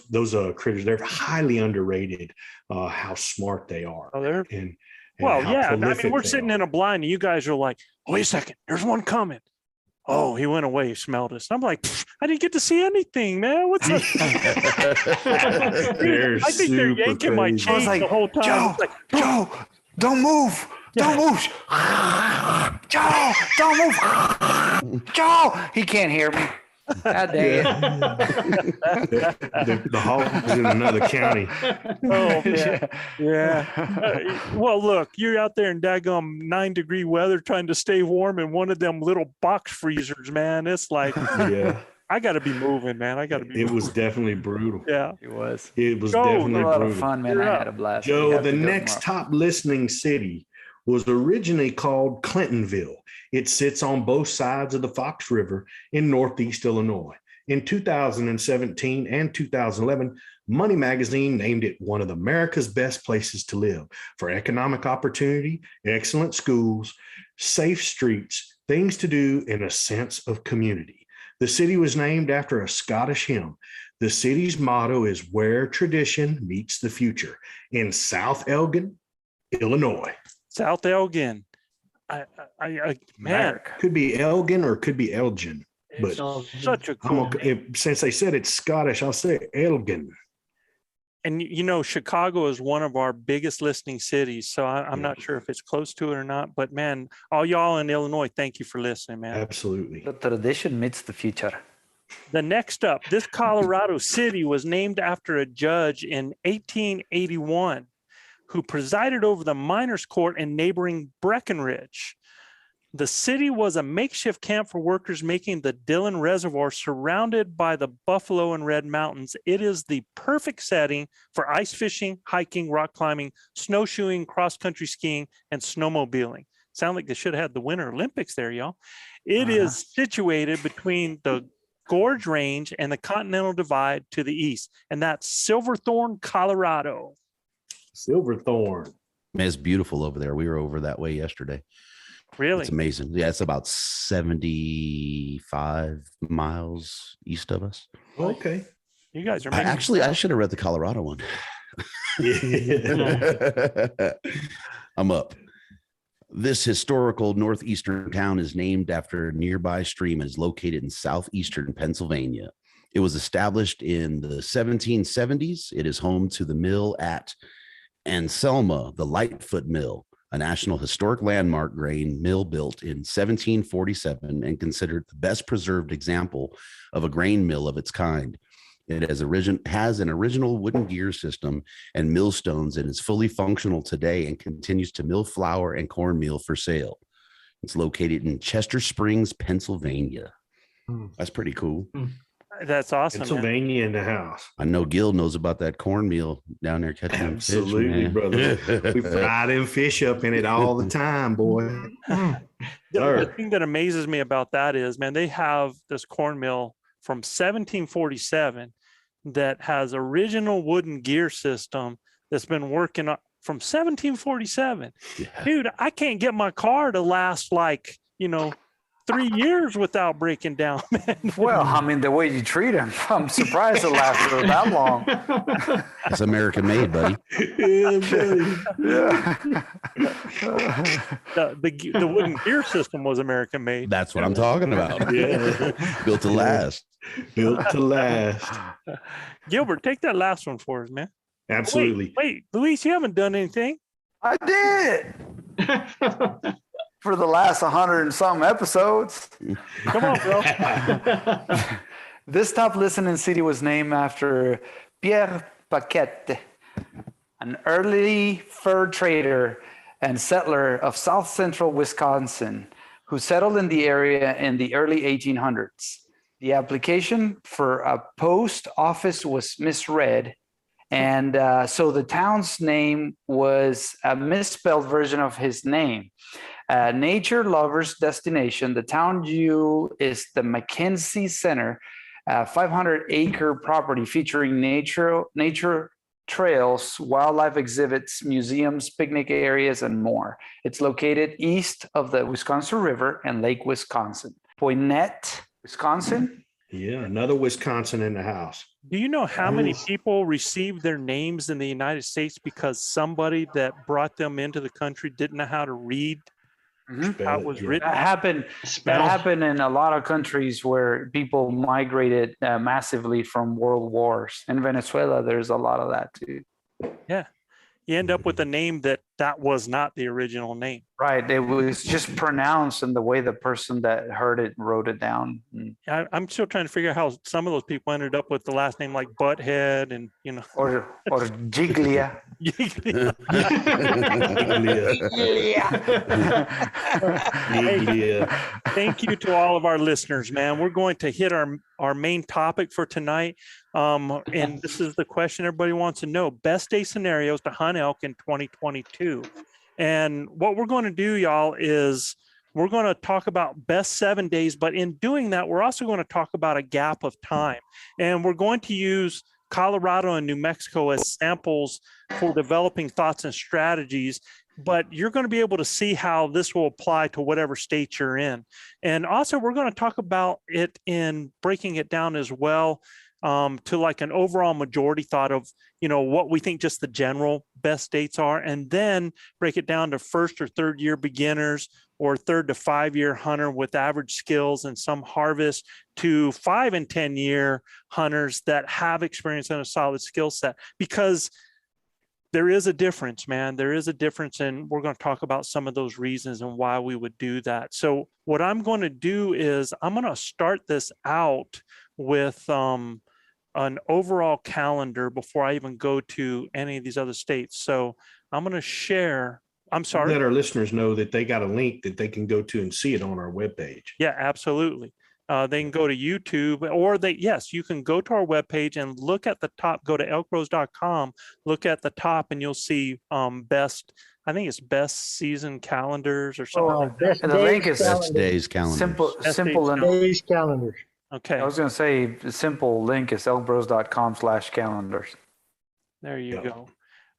critters, they're highly underrated, how smart they are. Oh, they're and well, how yeah. I mean, prolific we're they sitting are. in a blind, and you guys are like, "Oh, wait a second, there's one coming." Oh, he went away, smelled us. I'm like, I didn't get to see anything, man. What's up? They're I think they're super yanking my crazy. chain the whole time. Joe, It's like, Joe, don't move. Don't move. Joe, don't move. Joe, he can't hear me. God dang it. The hog is in another county. oh, man. Yeah. Well, look, you're out there in daggum 9-degree weather trying to stay warm in one of them little box freezers, man. It's like, Yeah, I got to be moving, man. I got to be it moving. was definitely brutal. Yeah. It was. It was Joe, A definitely lot brutal. of fun, man. I had a blast. We Joe, have the to do it next tomorrow. top listening city was originally called Clintonville. It sits on both sides of the Fox River in Northeast Illinois. In 2017 and 2011, Money Magazine named it one of America's best places to live for economic opportunity, excellent schools, safe streets, things to do, and a sense of community. The city was named after a Scottish hymn. The city's motto is where tradition meets the future in South Elgin, Illinois. South Elgin. Man, America. Could be Elgin or could be Elgin. But it's such a cool name. since they said it's Scottish, I'll say Elgin. And Chicago is one of our biggest listening cities. So I'm not sure if it's close to it or not. But man, all y'all in Illinois, thank you for listening, man. Absolutely. The tradition meets the future. The next up, this Colorado city was named after a judge in 1881 who presided over the miners' court in neighboring Breckenridge. The city was a makeshift camp for workers making the Dillon Reservoir surrounded by the Buffalo and Red Mountains. It is the perfect setting for ice fishing, hiking, rock climbing, snowshoeing, cross-country skiing, and snowmobiling. Sound like they should have had the Winter Olympics there, y'all. It is situated between the Gorge Range and the Continental Divide to the east, and that's Silverthorne, Colorado. Silverthorne. Man, it's beautiful over there. We were over that way yesterday. Really? It's amazing. Yeah, it's about 75 miles east of us. Okay. You guys are I should have read the Colorado one. I'm up. This historical northeastern town is named after a nearby stream and is located in southeastern Pennsylvania. It was established in the 1770s. It is home to the mill at Anselma, the Lightfoot Mill, a National Historic Landmark grain mill built in 1747 and considered the best preserved example of a grain mill of its kind. It has an original wooden gear system and millstones and is fully functional today and continues to mill flour and cornmeal for sale. It's located in Chester Springs, Pennsylvania. That's pretty cool. That's awesome. Man. Pennsylvania in the house. I know Gil knows about that cornmeal down there catching them fish, Absolutely, man. brother. We fry them fish up in it all the time, boy. The thing that amazes me about that is, man, they have this cornmeal from 1747 that has original wooden gear system that's been working from 1747. Yeah. Dude, I can't get my car to last 3 years without breaking down, man. Well, I mean, the way you treat them, I'm surprised it lasted that long. It's American made, buddy. Yeah, buddy. The wooden gear system was American made. That's what I'm talking about. Yeah. Built to last. Built to last. Gilbert, take that last one for us, man. Absolutely. Wait, Luis, you haven't done anything. I did. For the last 100 and something episodes. Come on, bro. This top listening city was named after Pierre Paquette, an early fur trader and settler of south central Wisconsin who settled in the area in the early 1800s. The application for a post office was misread, and so the town's name was a misspelled version of his name. nature lovers destination. The town view is the Mackenzie Center, 500-acre property featuring nature trails, wildlife exhibits, museums, picnic areas, and more. It's located east of the Wisconsin River and Lake Wisconsin. Poynette, Wisconsin. Yeah, another Wisconsin in the house. Do you know how many people received their names in the United States because somebody that brought them into the country didn't know how to read how it was written? That happened in a lot of countries where people migrated massively from world wars. In Venezuela, there's a lot of that too. Yeah. You end up with a name that was not the original name. Right. It was just pronounced in the way the person that heard it wrote it down. I'm still trying to figure out how some of those people ended up with the last name like Butthead and, you know. Or Giglia. Giglia. Thank you to all of our listeners, man. We're going to hit our main topic for tonight. And this is the question everybody wants to know. Best day scenarios to hunt elk in 2022. And what we're going to do, y'all, is we're going to talk about best 7 days. But in doing that, we're also going to talk about a gap of time. And we're going to use Colorado and New Mexico as samples for developing thoughts and strategies. But you're going to be able to see how this will apply to whatever state you're in. And also, we're going to talk about it in breaking it down as well to like an overall majority thought of, you know, what we think just the general best dates are, and then break it down to first or third year beginners or 3rd to 5 year hunter with average skills and some harvest to 5 and 10 year hunters that have experience and a solid skill set. Because there is a difference, man. There is a difference, and we're going to talk about some of those reasons and why we would do that. So what I'm going to do is I'm going to start this out with an overall calendar before I even go to any of these other states. So I'm going to share. I'm sorry. Let our listeners know that they got a link that they can go to and see it on our webpage. Yeah, absolutely. They can go to YouTube, or you can go to our webpage and look at the top, go to ElkBros.com, look at the top, and you'll see best season calendars or something like that. And the link is best days calendars. Simple days calendars. Okay. I was going to say the simple link is ElkBros.com/calendars. There you go.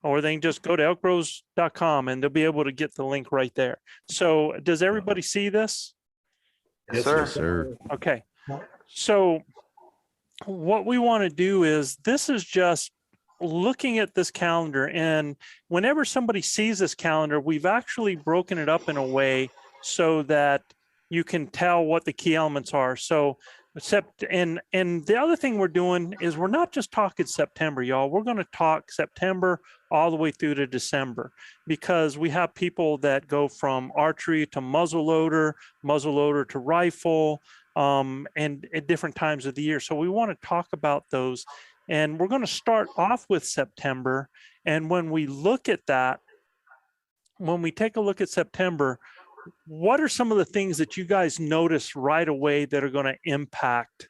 Or they can just go to ElkBros.com and they'll be able to get the link right there. So does everybody see this? Yes, sir. Yes, sir. Okay. So what we want to do is, this is just looking at this calendar, and whenever somebody sees this calendar, we've actually broken it up in a way so that you can tell what the key elements are. So and the other thing we're doing is we're not just talking September, y'all. We're going to talk September all the way through to December, because we have people that go from archery to muzzleloader to rifle, and at different times of the year. So we want to talk about those, and we're going to start off with September. And when we look at that, when we take a look at September, what are some of the things that you guys notice right away that are going to impact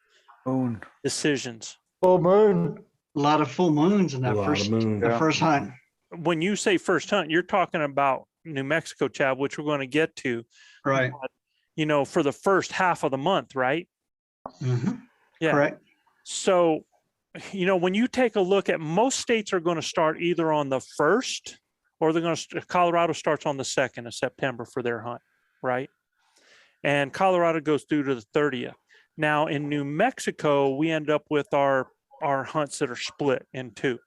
decisions? Full moon. A lot of full moons in that first hunt. When you say first hunt, you're talking about New Mexico, Chad, which we're going to get to. Right. But, you know, for the first half of the month, right? Mm-hmm. Yeah. Correct. So, you know, when you take a look at, most states are going to start either on the 1st, or Colorado starts on the 2nd of September for their hunt, right? And Colorado goes through to the 30th. Now in New Mexico, we end up with our hunts that are split in two.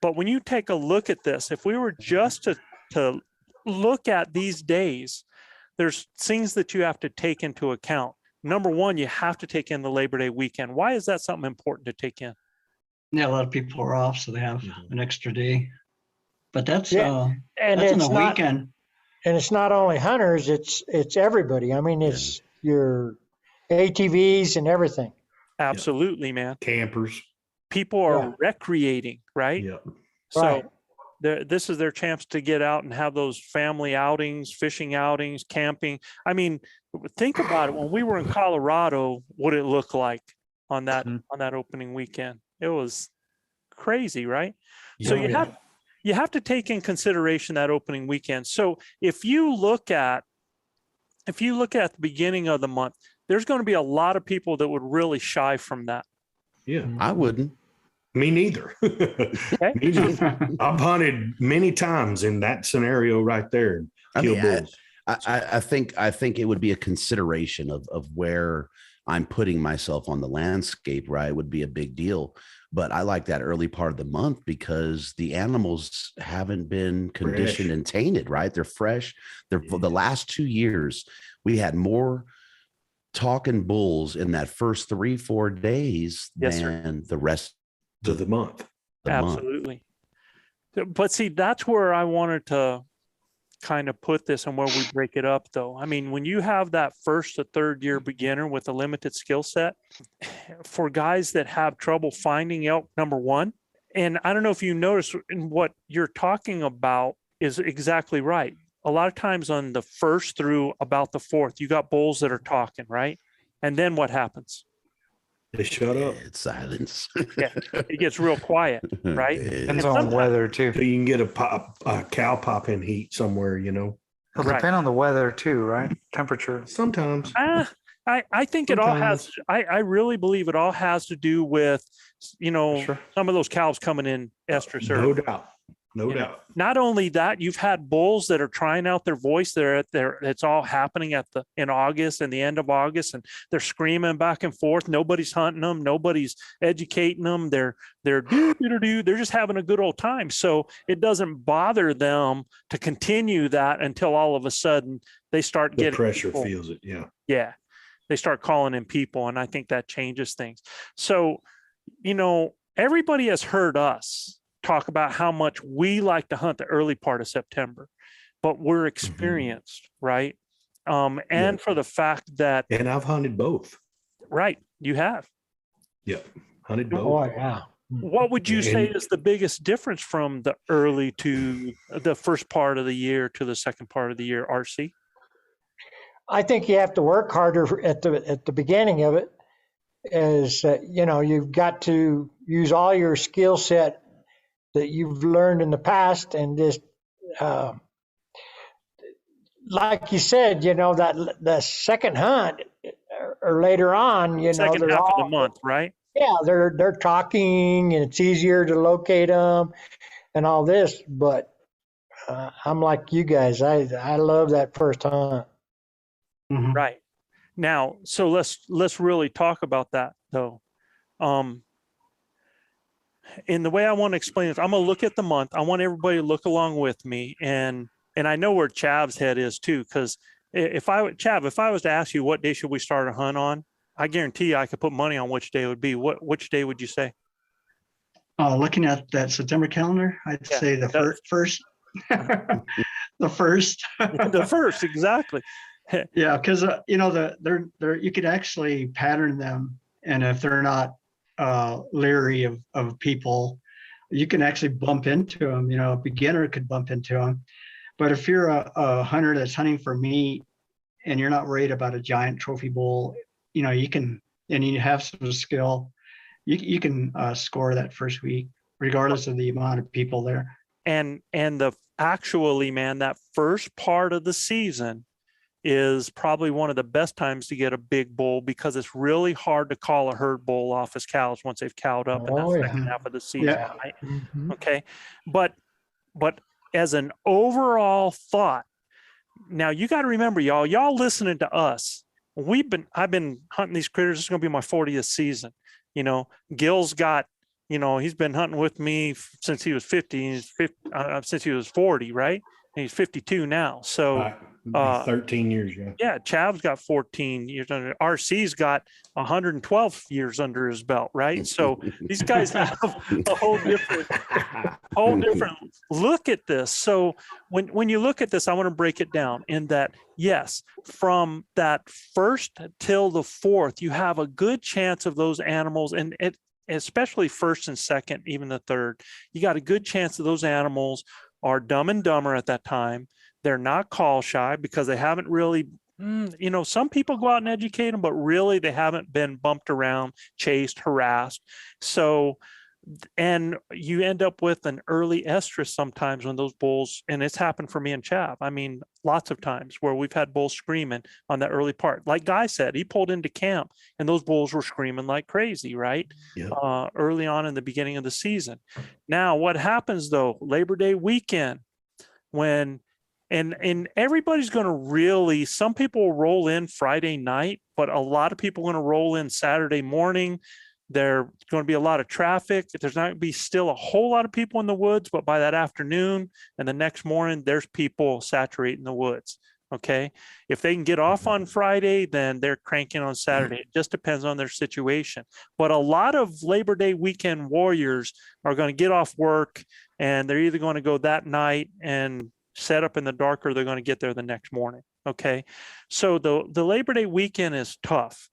But when you take a look at this, if we were just to look at these days, there's things that you have to take into account. Number one, you have to take in the Labor Day weekend. Why is that something important to take in? Yeah, a lot of people are off, so they have an extra day. But that's and that's on it's the not, weekend. And it's not only hunters, it's everybody. I mean, it's your ATVs and everything. Absolutely, man. Campers. People are recreating, right? Yep. So this is their chance to get out and have those family outings, fishing outings, camping. I mean, think about it. When we were in Colorado, what it looked like on that opening weekend. It was crazy, right? So you have to take in consideration that opening weekend. So if you look at if you look at the beginning of the month, there's going to be a lot of people that would really shy from that. Yeah. I wouldn't. Me neither. Me neither. I've hunted many times in that scenario right there. I Kill mean, bulls. I think it would be a consideration of where I'm putting myself on the landscape, right? Would be a big deal. But I like that early part of the month because the animals haven't been conditioned and tainted, right? They're fresh. For the last 2 years, we had more talking bulls in that first 3-4 days than the rest of the month. Absolutely. But see, that's where I wanted to kind of put this and where we break it up, though. I mean, when you have that first to third year beginner with a limited skill set, for guys that have trouble finding elk, number one, and I don't know if you notice in what you're talking about is exactly right. A lot of times on the first through about the fourth, you got bulls that are talking, right? And then what happens? They shut up. It's silence. Yeah, it gets real quiet, right? Depends on weather too. So you can get a cow pop in heat somewhere, It'll Right. depend on the weather too, right? Temperature. Sometimes. I think it all has, I really believe it all has to do with, Sure. some of those cows coming in estrus No early. doubt. No doubt. Not only that, you've had bulls that are trying out their voice. It's all happening in August and the end of August, and they're screaming back and forth. Nobody's hunting them. Nobody's educating them. They're just having a good old time. So it doesn't bother them to continue that until all of a sudden they start The getting pressure people. feels it. Yeah. Yeah. They start calling in people. And I think that changes things. So, everybody has heard us talk about how much we like to hunt the early part of September, but we're experienced, right? And for the fact that, And I've hunted both. right, you have. Yep. Hunted both. Oh, yeah. What would you say And- is the biggest difference from the early to the first part of the year to the second part of the year, RC? I think you have to work harder at the beginning of it. You've got to use all your skill set that you've learned in the past, and just like you said, that the second hunt or later on, Second they're half all, of the month, right? yeah, they're talking, and it's easier to locate them and all this. But I'm like you guys, I love that first hunt. Mhm. Right. Now, so let's really talk about that though. In the way I want to explain it, I'm gonna look at the month. I want everybody to look along with me, and I know where Chav's head is too, because if I was to ask you what day should we start a hunt on, I guarantee you I could put money on which day it would be. Which day would you say? Looking at that September calendar, I'd Yeah, say the first. The first. The first, exactly. Yeah, because they're you could actually pattern them, and if they're not leery of people, you can actually bump into them. A beginner could bump into them, but if you're a hunter that's hunting for meat and you're not worried about a giant trophy bull, you can, and you have some skill, you can score that first week regardless of the amount of people there. And actually, man, that first part of the season is probably one of the best times to get a big bull, because it's really hard to call a herd bull off his cows once they've cowed up in Oh, that yeah. second half of the season. Yeah. Right? Mhm. Okay. But as an overall thought, now you got to remember, y'all listening to us. I've been hunting these critters. It's going to be my 40th season. Gil's got, he's been hunting with me since he was 50, since he was 40, right? And he's 52 now. So, 13 years. Yeah. yeah, Chav's got 14 years under. RC's got 112 years under his belt, right? So these guys have a whole different look at this. So when you look at this, I want to break it down in that, yes, from that first till the fourth, you have a good chance of those animals, and especially first and second, even the third, you got a good chance of those animals are dumb and dumber at that time. They're not call shy because they haven't really, some people go out and educate them, but really they haven't been bumped around, chased, harassed. So And you end up with an early estrus sometimes when those bulls, and it's happened for me and Chav. I mean, lots of times where we've had bulls screaming on that early part. Like Guy said, he pulled into camp and those bulls were screaming like crazy, right? Yep. Early on in the beginning of the season. Now, what happens though, Labor Day weekend, when, and everybody's going to really, some people will roll in Friday night, but a lot of people are going to roll in Saturday morning. There's going to be a lot of traffic. There's not going to be still a whole lot of people in the woods, but by that afternoon and the next morning, there's people saturating the woods. Okay. If they can get off on Friday, then they're cranking on Saturday. It just depends on their situation. But a lot of Labor Day weekend warriors are going to get off work and they're either going to go that night and set up in the dark, or they're going to get there the next morning. Okay. So the Labor Day weekend is tough.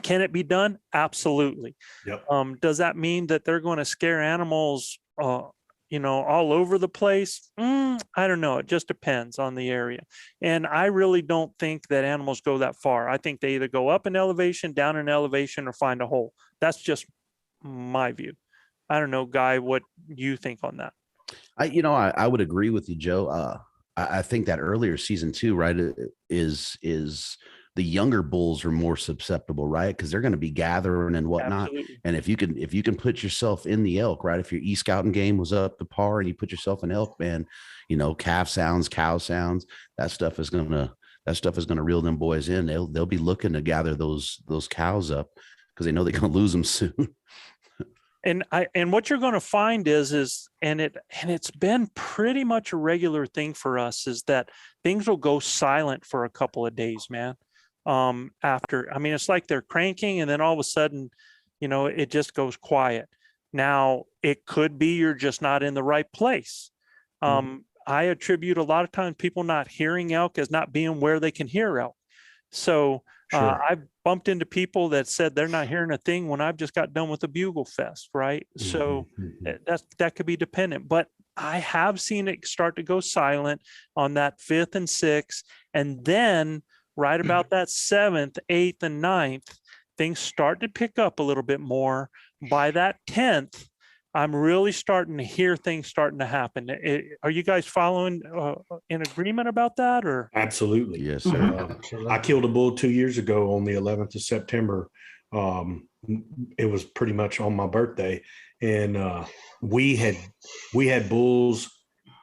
Can it be done? Absolutely. Yep. Does that mean that they're going to scare animals, all over the place? I don't know. It just depends on the area. And I really don't think that animals go that far. I think they either go up in elevation, down in elevation, or find a hole. That's just my view. I don't know, Guy, what you think on that. I would agree with you, Joe. I think that earlier season too, right, is the younger bulls are more susceptible, right? Because they're going to be gathering and whatnot. Absolutely. And if you can put yourself in the elk, right? If your e-scouting game was up to par and you put yourself in elk, man, calf sounds, cow sounds, that stuff is gonna reel them boys in. They'll be looking to gather those cows up because they know they're gonna lose them soon. And what you're going to find is it's been pretty much a regular thing for us, is that things will go silent for a couple of days, man. It's like they're cranking and then all of a sudden, it just goes quiet. Now it could be you're just not in the right place. I attribute a lot of times people not hearing elk as not being where they can hear elk. So Sure. I've bumped into people that said they're not hearing a thing when I've just got done with a bugle fest, right? So that could be dependent, but I have seen it start to go silent on that 5th and 6th, and then right about that 7th, 8th, and 9th, things start to pick up a little bit more. By that 10th, I'm really starting to hear things starting to happen. Are you guys following in agreement about that? Or Absolutely. Yes, sir. I killed a bull 2 years ago on the 11th of September. It was pretty much on my birthday. And we had bulls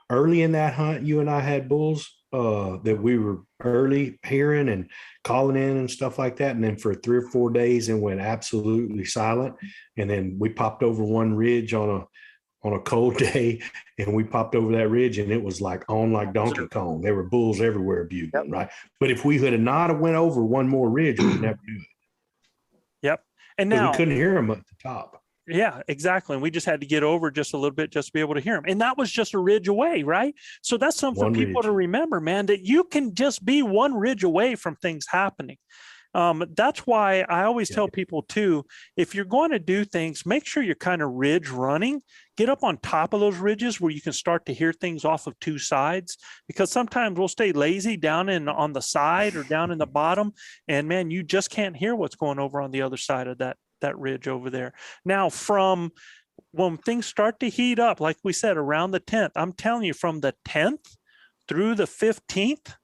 early in that hunt. You and I had bulls that we were early hearing and calling in and stuff like that. And then for 3 or 4 days it went absolutely silent. And then we popped over one ridge on a cold day, and we popped over that ridge and it was like Donkey Kong. There were bulls everywhere bugling, right? But if we had not have went over one more ridge, we'd never do it. Yep. And now we couldn't hear them at the top. Yeah, exactly. And we just had to get over just a little bit just to be able to hear them. And that was just a ridge away, right? So that's something for people to remember, man, that you can just be one ridge away from things happening. That's why I always tell people too, if you're going to do things, make sure you're kind of ridge running. Get up on top of those ridges where you can start to hear things off of two sides, because sometimes we'll stay lazy down on the side or down in the bottom, and man, you just can't hear what's going over on the other side of that ridge over there. Now, from when things start to heat up, like we said, around the 10th, I'm telling you, from the 10th through the 15th,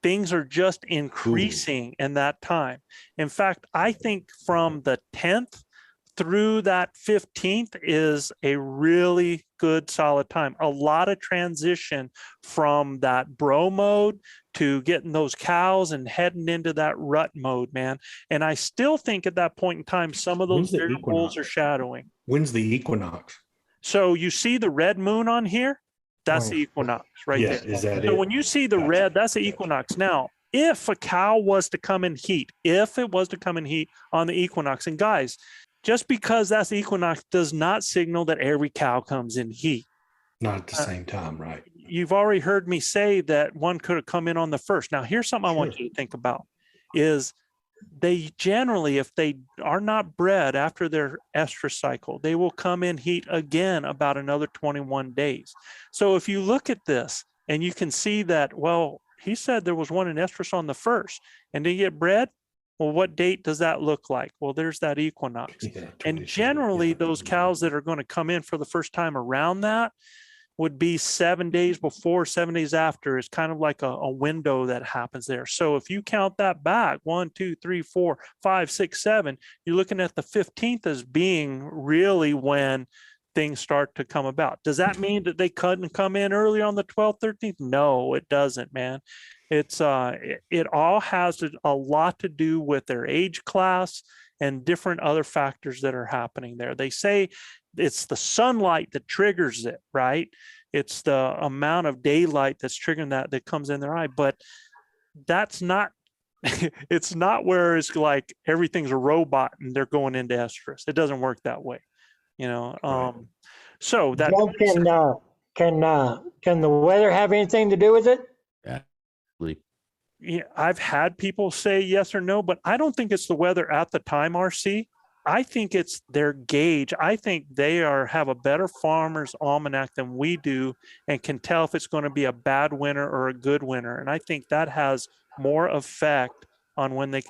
things are just increasing in that time. In fact, I think from the 10th through that 15th is a really good solid time. A lot of transition from that bro mode to getting those cows and heading into that rut mode, man. And I still think at that point in time, some of those bigger bulls are shadowing. When's the equinox? So you see the red moon on here? That's the equinox right there. Is that so it? when you see the red, that's the equinox. Now, if a cow was to come in heat, on the equinox, and guys, just because that's the equinox does not signal that every cow comes in heat. Not at the same time, right? You've already heard me say that one could have come in on the first. Now, here's something I want you to think about is they generally, if they are not bred after their estrus cycle, they will come in heat again about another 21 days. So if you look at this and you can see that, well, he said there was one in estrus on the first, and did he get bred? Well, what date does that look like? Well, there's that equinox. Yeah, And 27, generally yeah. those cows that are going to come in for the first time around that would be 7 days before, 7 days after. It's kind of like a window that happens there. So if you count that back, 1, 2, 3, 4, 5, 6, 7, you're looking at the 15th as being really when things start to come about. Does that mean that they couldn't come in earlier on the 12th, 13th? No, it doesn't, man. It's it all has a lot to do with their age class and different other factors that are happening there. They say it's the sunlight that triggers it, right? It's the amount of daylight that's triggering that comes in their eye, but that's not it's not where it's like everything's a robot and they're going into estrus. It doesn't work that way, you know. Right. So that Joe, can the weather have anything to do with it? yeah, I've had people say yes or no, but I don't think it's the weather at the time, RC. I think it's their gauge. I think they have a better farmer's almanac than we do and can tell if it's going to be a bad winter or a good winter. And I think that has more effect on when they,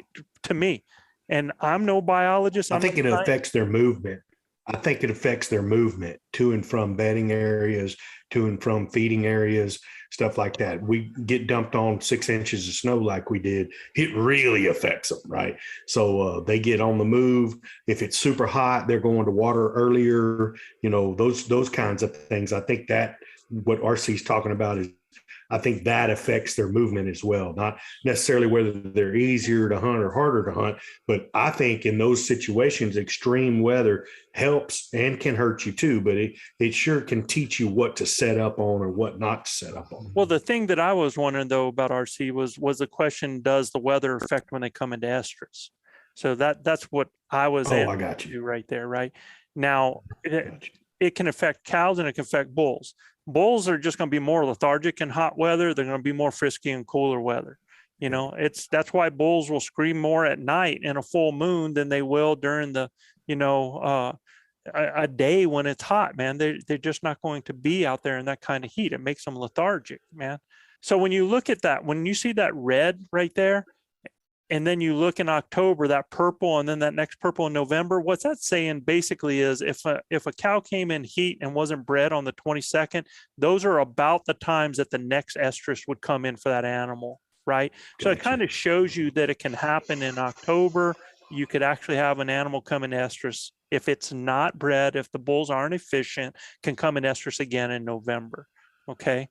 to me, and I'm no biologist. I think it affects their movement. I think it affects their movement to and from bedding areas, to and from feeding areas, stuff like that. We get dumped on 6 inches of snow like we did. It really affects them, right? So they get on the move. If it's super hot, they're going to water earlier. You know, those kinds of things. I think that what RC's talking about is, I think that affects their movement as well. Not necessarily whether they're easier to hunt or harder to hunt, but I think in those situations, extreme weather helps and can hurt you too, but it sure can teach you what to set up on or what not to set up on. Well, the thing that I was wondering though about RC was the question, does the weather affect when they come into estrus? So that's what I was I got you right there, right? Now, it can affect cows and it can affect bulls. Bulls are just going to be more lethargic in hot weather. They're going to be more frisky in cooler weather. You know, that's why bulls will scream more at night in a full moon than they will during the, you know, a day when it's hot, man. They're just not going to be out there in that kind of heat. It makes them lethargic, man. So when you look at that, when you see that red right there, and then you look in October, that purple, and then that next purple in November, what's that saying basically is if a cow came in heat and wasn't bred on the 22nd, those are about the times that the next estrus would come in for that animal, right? So it kind of shows you that it can happen in October. You could actually have an animal come in estrus. If it's not bred, if the bulls aren't efficient, can come in estrus again in November, okay?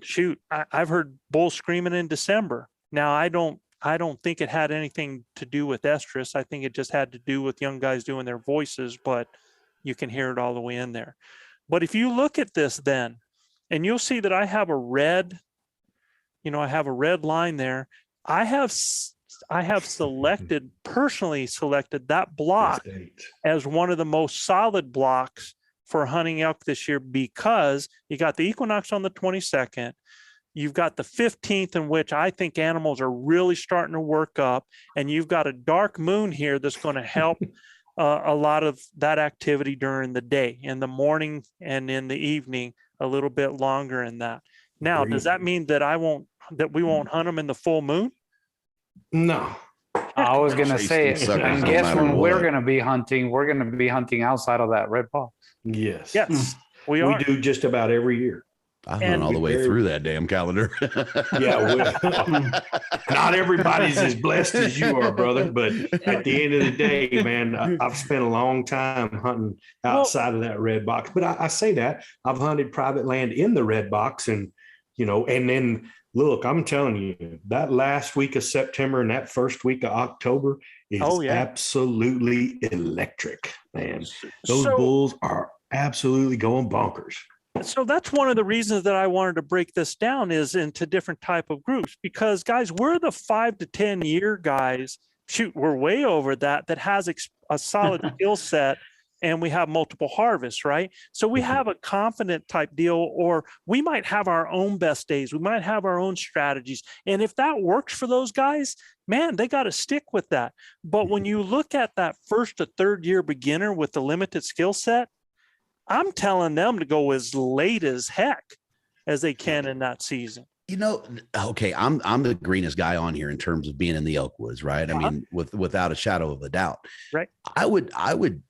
Shoot, I've heard bulls screaming in December. Now, I don't think it had anything to do with estrus. I think it just had to do with young guys doing their voices, but you can hear it all the way in there. But if you look at this then, and you'll see that I have a red, you know, I have a red line there. I have personally selected that block as one of the most solid blocks for hunting elk this year, because you got the equinox on the 22nd. You've got the 15th, in which I think animals are really starting to work up. And you've got a dark moon here that's going to help a lot of that activity during the day, in the morning and in the evening, a little bit longer in that. Now, does that mean that we won't hunt them in the full moon? No. I was going to say, and guess when we're going to be hunting? We're going to be hunting outside of that red box. Yes. Yes, we are. We do just about every year. I hunt all the way through that damn calendar. Yeah, not everybody's as blessed as you are, brother. But at the end of the day, man, I've spent a long time hunting outside of that red box. But I say that I've hunted private land in the red box, and you know, and then look, I'm telling you, that last week of September and that first week of October is absolutely electric, man. Those bulls are absolutely going bonkers. So that's one of the reasons that I wanted to break this down is into different type of groups, because guys, we're the 5 to 10 year guys. Shoot, we're way over that has a solid skill set, and we have multiple harvests, right? So we have a confident type deal, or we might have our own best days. We might have our own strategies. And if that works for those guys, man, they got to stick with that. But when you look at that 1st to 3rd year beginner with the limited skill set, I'm telling them to go as late as heck as they can in that season. You know, okay, I'm the greenest guy on here in terms of being in the elk woods, right? I mean, without a shadow of a doubt. Right. I would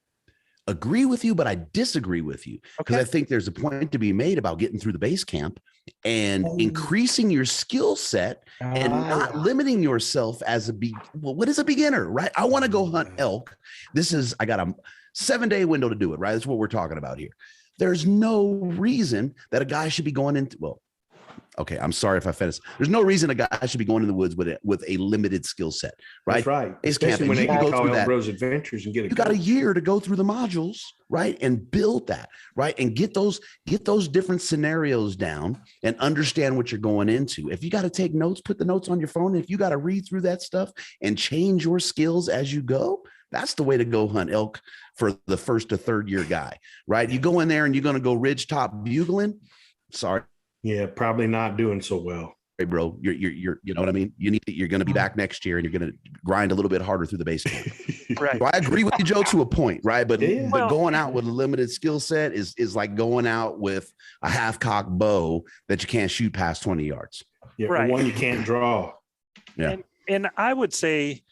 agree with you, but I disagree with you because I think there's a point to be made about getting through the base camp and increasing your skill set and not limiting yourself as what is a beginner, right? I want to go hunt elk. I got a 7-day window to do it, right? That's what we're talking about here. There's no reason that a guy should be going into, okay, I'm sorry if I offended. There's no reason a guy should be going in the woods with a limited skill set, right? That's right. It's Especially when they go call through Elk that. Bros Adventures and get You got a year to go through the modules, right? And build that, right? And get those different scenarios down and understand what you're going into. If you got to take notes, put the notes on your phone. If you got to read through that stuff and change your skills as you go, that's the way to go hunt elk for the 1st to 3rd year guy, right? You go in there and you're going to go ridge top bugling. Sorry. Yeah, probably not doing so well. Hey, bro, you're you know what I mean? You're going to be back next year and you're going to grind a little bit harder through the base camp. Right. So I agree with you, Joe, to a point, right? But going out with a limited skill set is like going out with a half-cocked bow that you can't shoot past 20 yards. Yeah, Right. one you can't draw. Yeah. And I would say,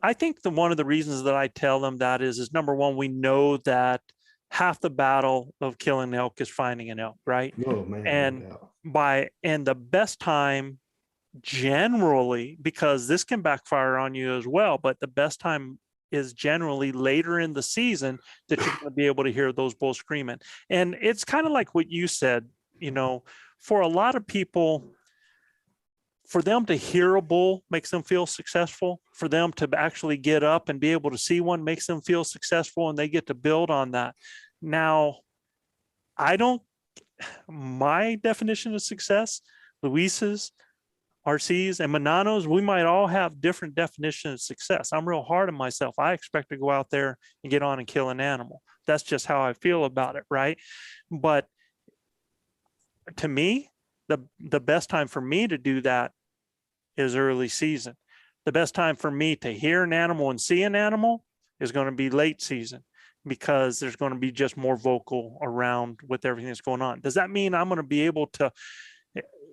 I think one of the reasons that I tell them that is number one, we know that half the battle of killing elk is finding an elk, right? Oh man. And the best time generally, because this can backfire on you as well, but the best time is generally later in the season that you're going to be able to hear those bulls screaming. And it's kind of like what you said, for a lot of people, for them to hear a bull makes them feel successful. For them to actually get up and be able to see one makes them feel successful, and they get to build on that. Now, my definition of success, Luis's, RC's, and Manano's, we might all have different definitions of success. I'm real hard on myself. I expect to go out there and get on and kill an animal. That's just how I feel about it, right? But to me, the best time for me to do that is early season. The best time for me to hear an animal and see an animal is going to be late season, because there's going to be just more vocal around with everything that's going on. Does that mean I'm going to be able to,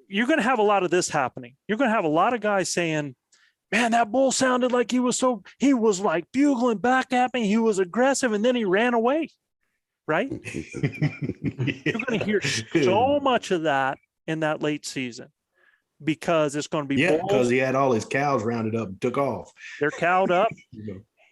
you're going to have a lot of this happening. You're going to have a lot of guys saying, man, that bull sounded like he was like bugling back at me. He was aggressive and then he ran away. Right? You're going to hear so much of that in that late season, because it's going to be because he had all his cows rounded up and took off. They're cowed up.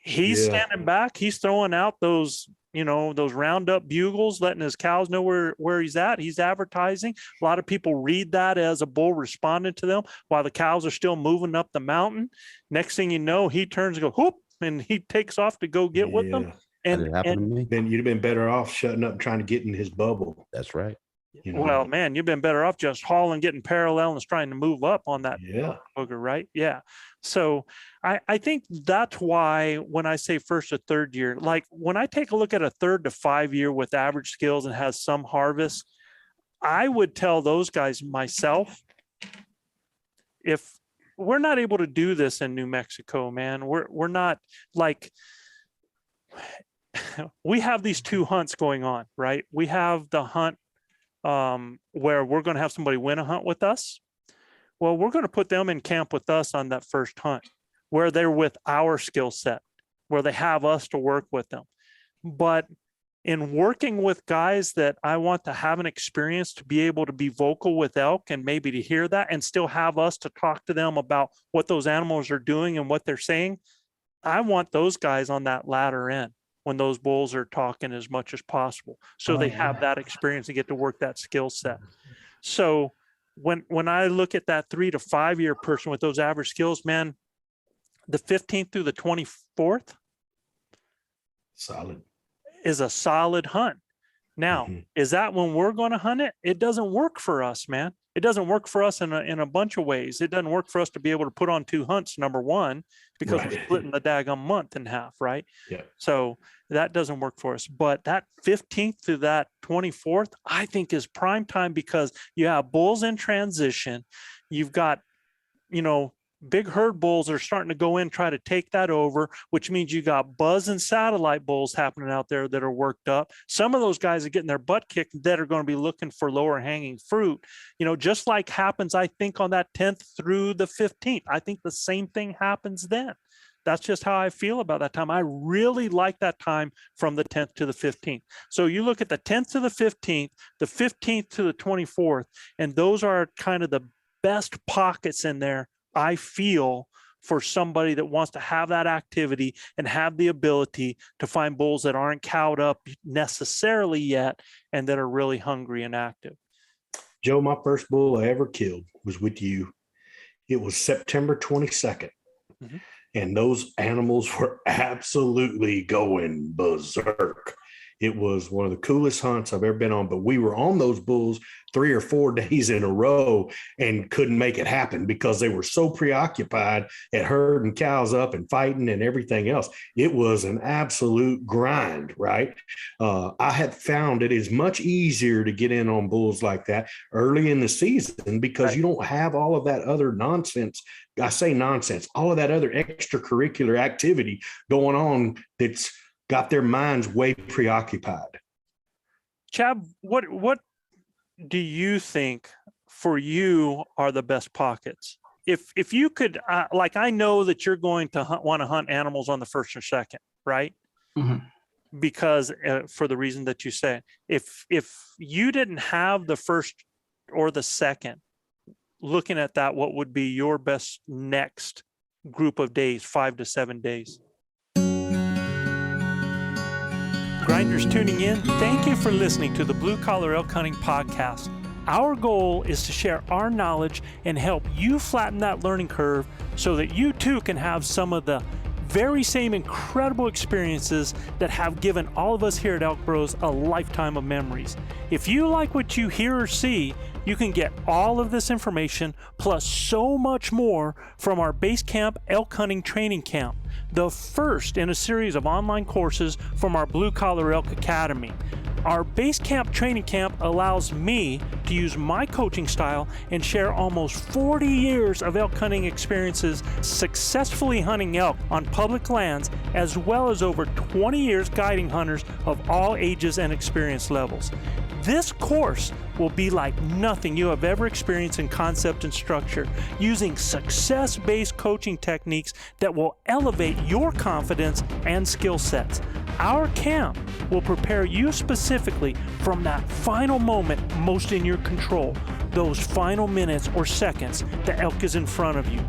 He's standing back. He's throwing out those roundup bugles, letting his cows know where he's at. He's advertising. A lot of people read that as a bull responding to them while the cows are still moving up the mountain. Next thing you know, he turns and go whoop, and he takes off to go get with them. And then you'd have been better off shutting up and trying to get in his bubble. That's right. Well, man, you've been better off just hauling, getting parallel, and trying to move up on that booger, right? Yeah. So I think that's why when I say 1st to 3rd year, like when I take a look at a 3rd to 5 year with average skills and has some harvest, I would tell those guys myself, if we're not able to do this in New Mexico, man, we're not like, we have these 2 hunts going on, right? We have the hunt where we're going to have somebody win a hunt with us. Well, we're going to put them in camp with us on that first hunt where they're with our skill set, where they have us to work with them. But in working with guys that I want to have an experience to be able to be vocal with elk and maybe to hear that and still have us to talk to them about what those animals are doing and what they're saying, I want those guys on that latter end when those bulls are talking as much as possible. So they have that experience and get to work that skill set. So when I look at that 3 to 5 year person with those average skills, man, the 15th through the 24th is a solid hunt. Now, is that when we're going to hunt it? It doesn't work for us, man. It doesn't work for us in a bunch of ways. It doesn't work for us to be able to put on 2 hunts, number one, because we're splitting the daggum month in half, right? Yeah. So that doesn't work for us. But that 15th to that 24th, I think is prime time, because you have bulls in transition. You've got, big herd bulls are starting to go in, try to take that over, which means you got buzz and satellite bulls happening out there that are worked up. Some of those guys are getting their butt kicked that are going to be looking for lower hanging fruit, just like happens, I think, on that 10th through the 15th. I think the same thing happens then. That's just how I feel about that time. I really like that time from the 10th to the 15th. So you look at the 10th to the 15th to the 24th, and those are kind of the best pockets in there, I feel, for somebody that wants to have that activity and have the ability to find bulls that aren't cowed up necessarily yet and that are really hungry and active. Joe, my first bull I ever killed was with you. It was September 22nd. Mm-hmm. And those animals were absolutely going berserk. It was one of the coolest hunts I've ever been on, but we were on those bulls 3 or 4 days in a row and couldn't make it happen because they were so preoccupied at herding cows up and fighting and everything else. It was an absolute grind, right? I had found it is much easier to get in on bulls like that early in the season because you don't have all of that other nonsense. I say nonsense, all of that other extracurricular activity going on that's got their minds way preoccupied. Chad, what do you think for you are the best pockets? If you could, I know that you're going to want to hunt animals on the first or second, right? Mm-hmm. Because for the reason that you say, if you didn't have the first or the second, looking at that, what would be your best next group of days, 5 to 7 days? Grinders tuning in, thank you for listening to the Blue Collar Elk Hunting Podcast. Our goal is to share our knowledge and help you flatten that learning curve so that you too can have some of the very same incredible experiences that have given all of us here at Elk Bros a lifetime of memories. If you like what you hear or see, you can get all of this information plus so much more from our Base Camp Elk Hunting Training Camp, the first in a series of online courses from our Blue Collar Elk Academy. Our Base Camp Training Camp allows me to use my coaching style and share almost 40 years of elk hunting experiences successfully hunting elk on public lands, as well as over 20 years guiding hunters of all ages and experience levels. This course will be like nothing you have ever experienced in concept and structure, using success-based coaching techniques that will elevate your confidence and skill sets. Our camp will prepare you specifically from that final moment most in your control, those final minutes or seconds the elk is in front of you,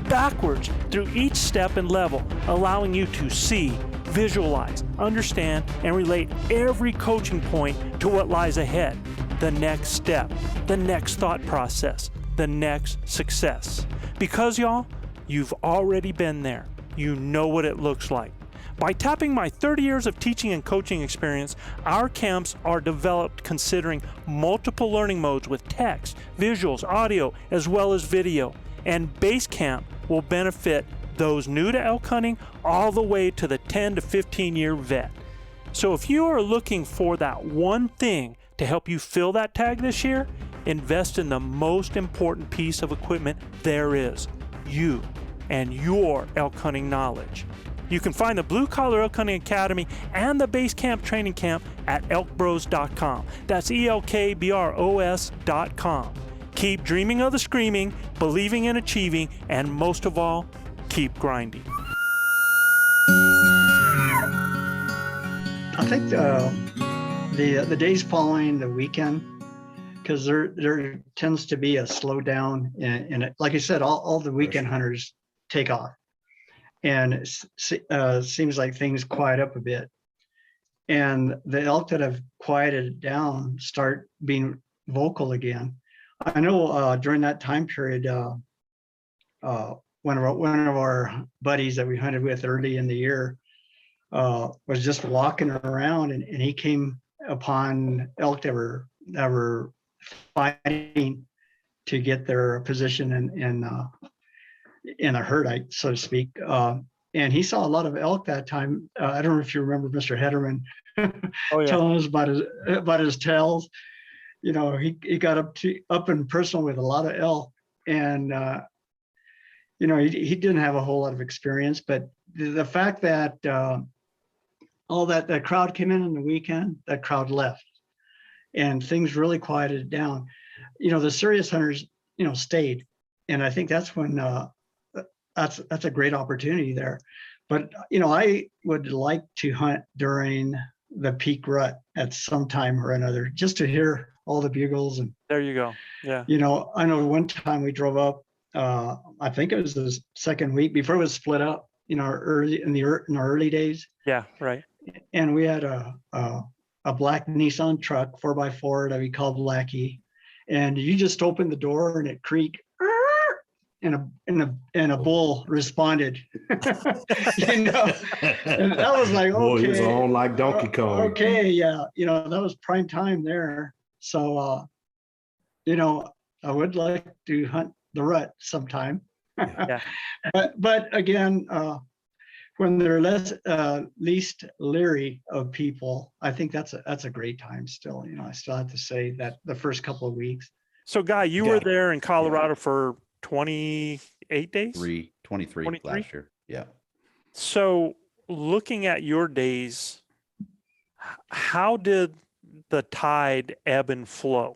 backwards through each step and level, allowing you to see, visualize, understand, and relate every coaching point to what lies ahead, the next step, the next thought process, the next success. Because y'all, you've already been there. You know what it looks like. By tapping my 30 years of teaching and coaching experience, our camps are developed considering multiple learning modes with text, visuals, audio, as well as video. And Base Camp will benefit those new to elk hunting all the way to the 10 to 15 year vet. So if you are looking for that one thing to help you fill that tag this year, invest in the most important piece of equipment there is, you and your elk hunting knowledge. You can find the Blue Collar Elk Hunting Academy and the Base Camp Training Camp at ElkBros.com. That's ElkBros.com. Keep dreaming of the screaming, believing in achieving, and most of all, keep grinding. I think the days following the weekend, because there tends to be a slowdown, and like I said, all the weekend hunters take off, and it seems like things quiet up a bit, and the elk that have quieted down start being vocal again. I know during that time period, one of our buddies that we hunted with early in the year was just walking around, and he came upon elk that were fighting to get their position in a herd, so to speak. And he saw a lot of elk that time. I don't know if you remember Mr. Hederman telling us about his tells. You know, he got up and personal with a lot of elk, and he didn't have a whole lot of experience, but the fact that all that crowd came in on the weekend, that crowd left, and things really quieted down. The Sirius hunters, stayed, and I think that's when that's a great opportunity there. But I would like to hunt during the peak rut at some time or another, just to hear all the bugles. And there you go. Yeah. I know one time we drove up. I think it was the second week before it was split up. In our early days. Yeah. Right. And we had a black Nissan truck 4x4 that we called Blackie, and you just opened the door and it creaked, and a bull responded. And that was like, Boy, okay, he was on like Donkey Kong. Okay, yeah, that was prime time there. So, I would like to hunt the rut sometime. Yeah. But again, when they're least leery of people, I think that's a great time still. I still have to say that the first couple of weeks. So, Guy, you were there in Colorado for 28 days? 23 last year. Yeah. So, looking at your days, how did the tide ebb and flow?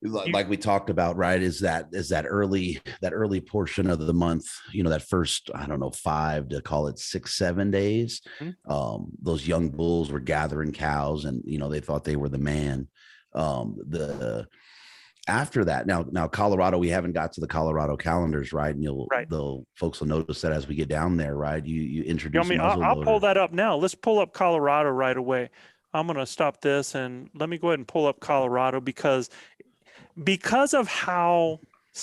Like we talked about, right, is that early portion of the month, that first, I don't know, 5 to call it 6, 7 days. Those young bulls were gathering cows, and they thought they were the man. After that, now Colorado, we haven't got to the Colorado calendars, right? And the folks will notice that as we get down there, right? You introduce. I'll pull that up now. Let's pull up Colorado right away. I'm going to stop this and let me go ahead and pull up Colorado because of how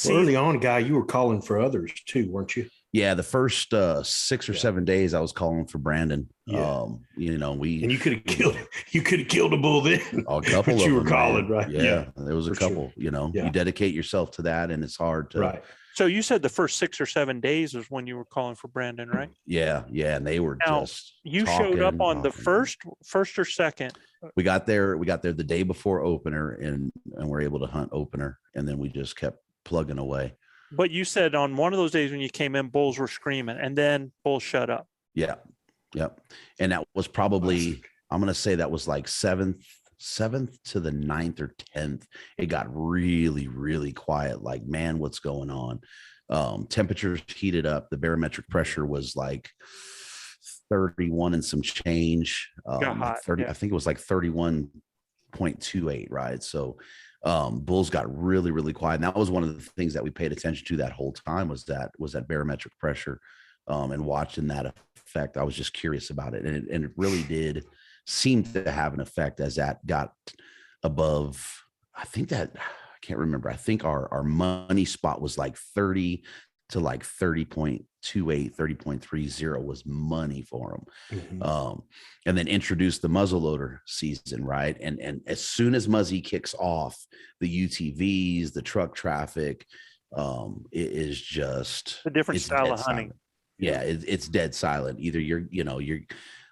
early on, Guy, you were calling for others too, weren't you? Yeah, the first 6 or 7 days I was calling for Brandon. Yeah. And you could have killed a bull then. A couple but of you were them, calling, man. right? Yeah, there was a couple. Sure. You dedicate yourself to that, and it's hard to. Right. So you said the first 6 or 7 days was when you were calling for Brandon, right? Yeah, and they were just. You showed up on the first or second. We got there the day before opener, and we're able to hunt opener, and then we just kept plugging away. But you said on one of those days when you came in, bulls were screaming, and then bulls shut up. Yeah, yep. And that was probably, I'm going to say that was like 7th to the 9th or 10th. It got really, really quiet. Like, man, what's going on? Temperatures heated up. The barometric pressure was like 31 and some change. Hot, 30. yeah. I think it was like 31.28, right? So bulls got really, really quiet. And that was one of the things that we paid attention to that whole time was that barometric pressure, and watching that effect. I was just curious about it. And it really did seem to have an effect as that got above, I can't remember. I think our money spot was like 30 to like 30.28, 30.30 was money for them. Mm-hmm. And then introduce the muzzleloader season, right? And as soon as Muzzy kicks off, the UTVs, the truck traffic, it is just a different style of hunting. Silent. Yeah, it's dead silent. Either you're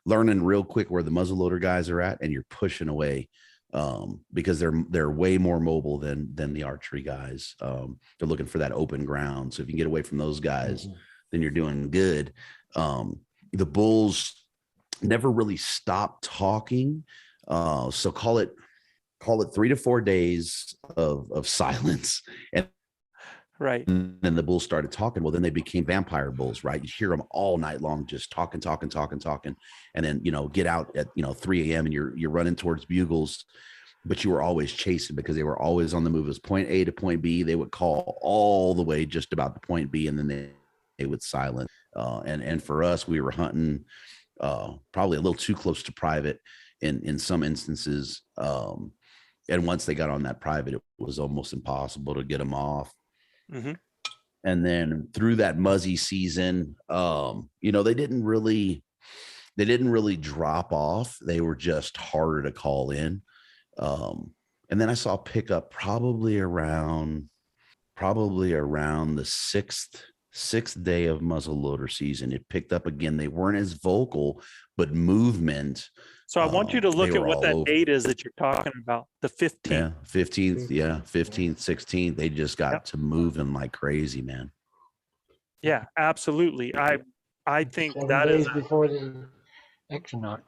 learning real quick where the muzzleloader guys are at, and you're pushing away. Because they're way more mobile than the archery guys. They're looking for that open ground. So if you can get away from those guys, then you're doing good. The bulls never really stopped talking. So call it 3 to 4 days of silence. And right. And then the bulls started talking. Well, then they became vampire bulls, right? You hear them all night long, just talking. And then, get out at, 3 a.m. and you're running towards bugles, but you were always chasing because they were always on the move. It was point A to point B. They would call all the way just about to point B, and then they would silence. And for us, we were hunting probably a little too close to private in some instances. And once they got on that private, it was almost impossible to get them off. Mm-hmm. And then through that Muzzy season, they didn't really drop off. They were just harder to call in. And then I saw pickup probably around the 6th day of muzzleloader season. It picked up again. They weren't as vocal, but movement. So I want you to look they at were what all that over. date is that you're talking about, the 15th. Yeah, 15th. Yeah, 15th, 16th. They just got to moving like crazy, man. Yeah, absolutely. I think 7 that days is, before the equinox.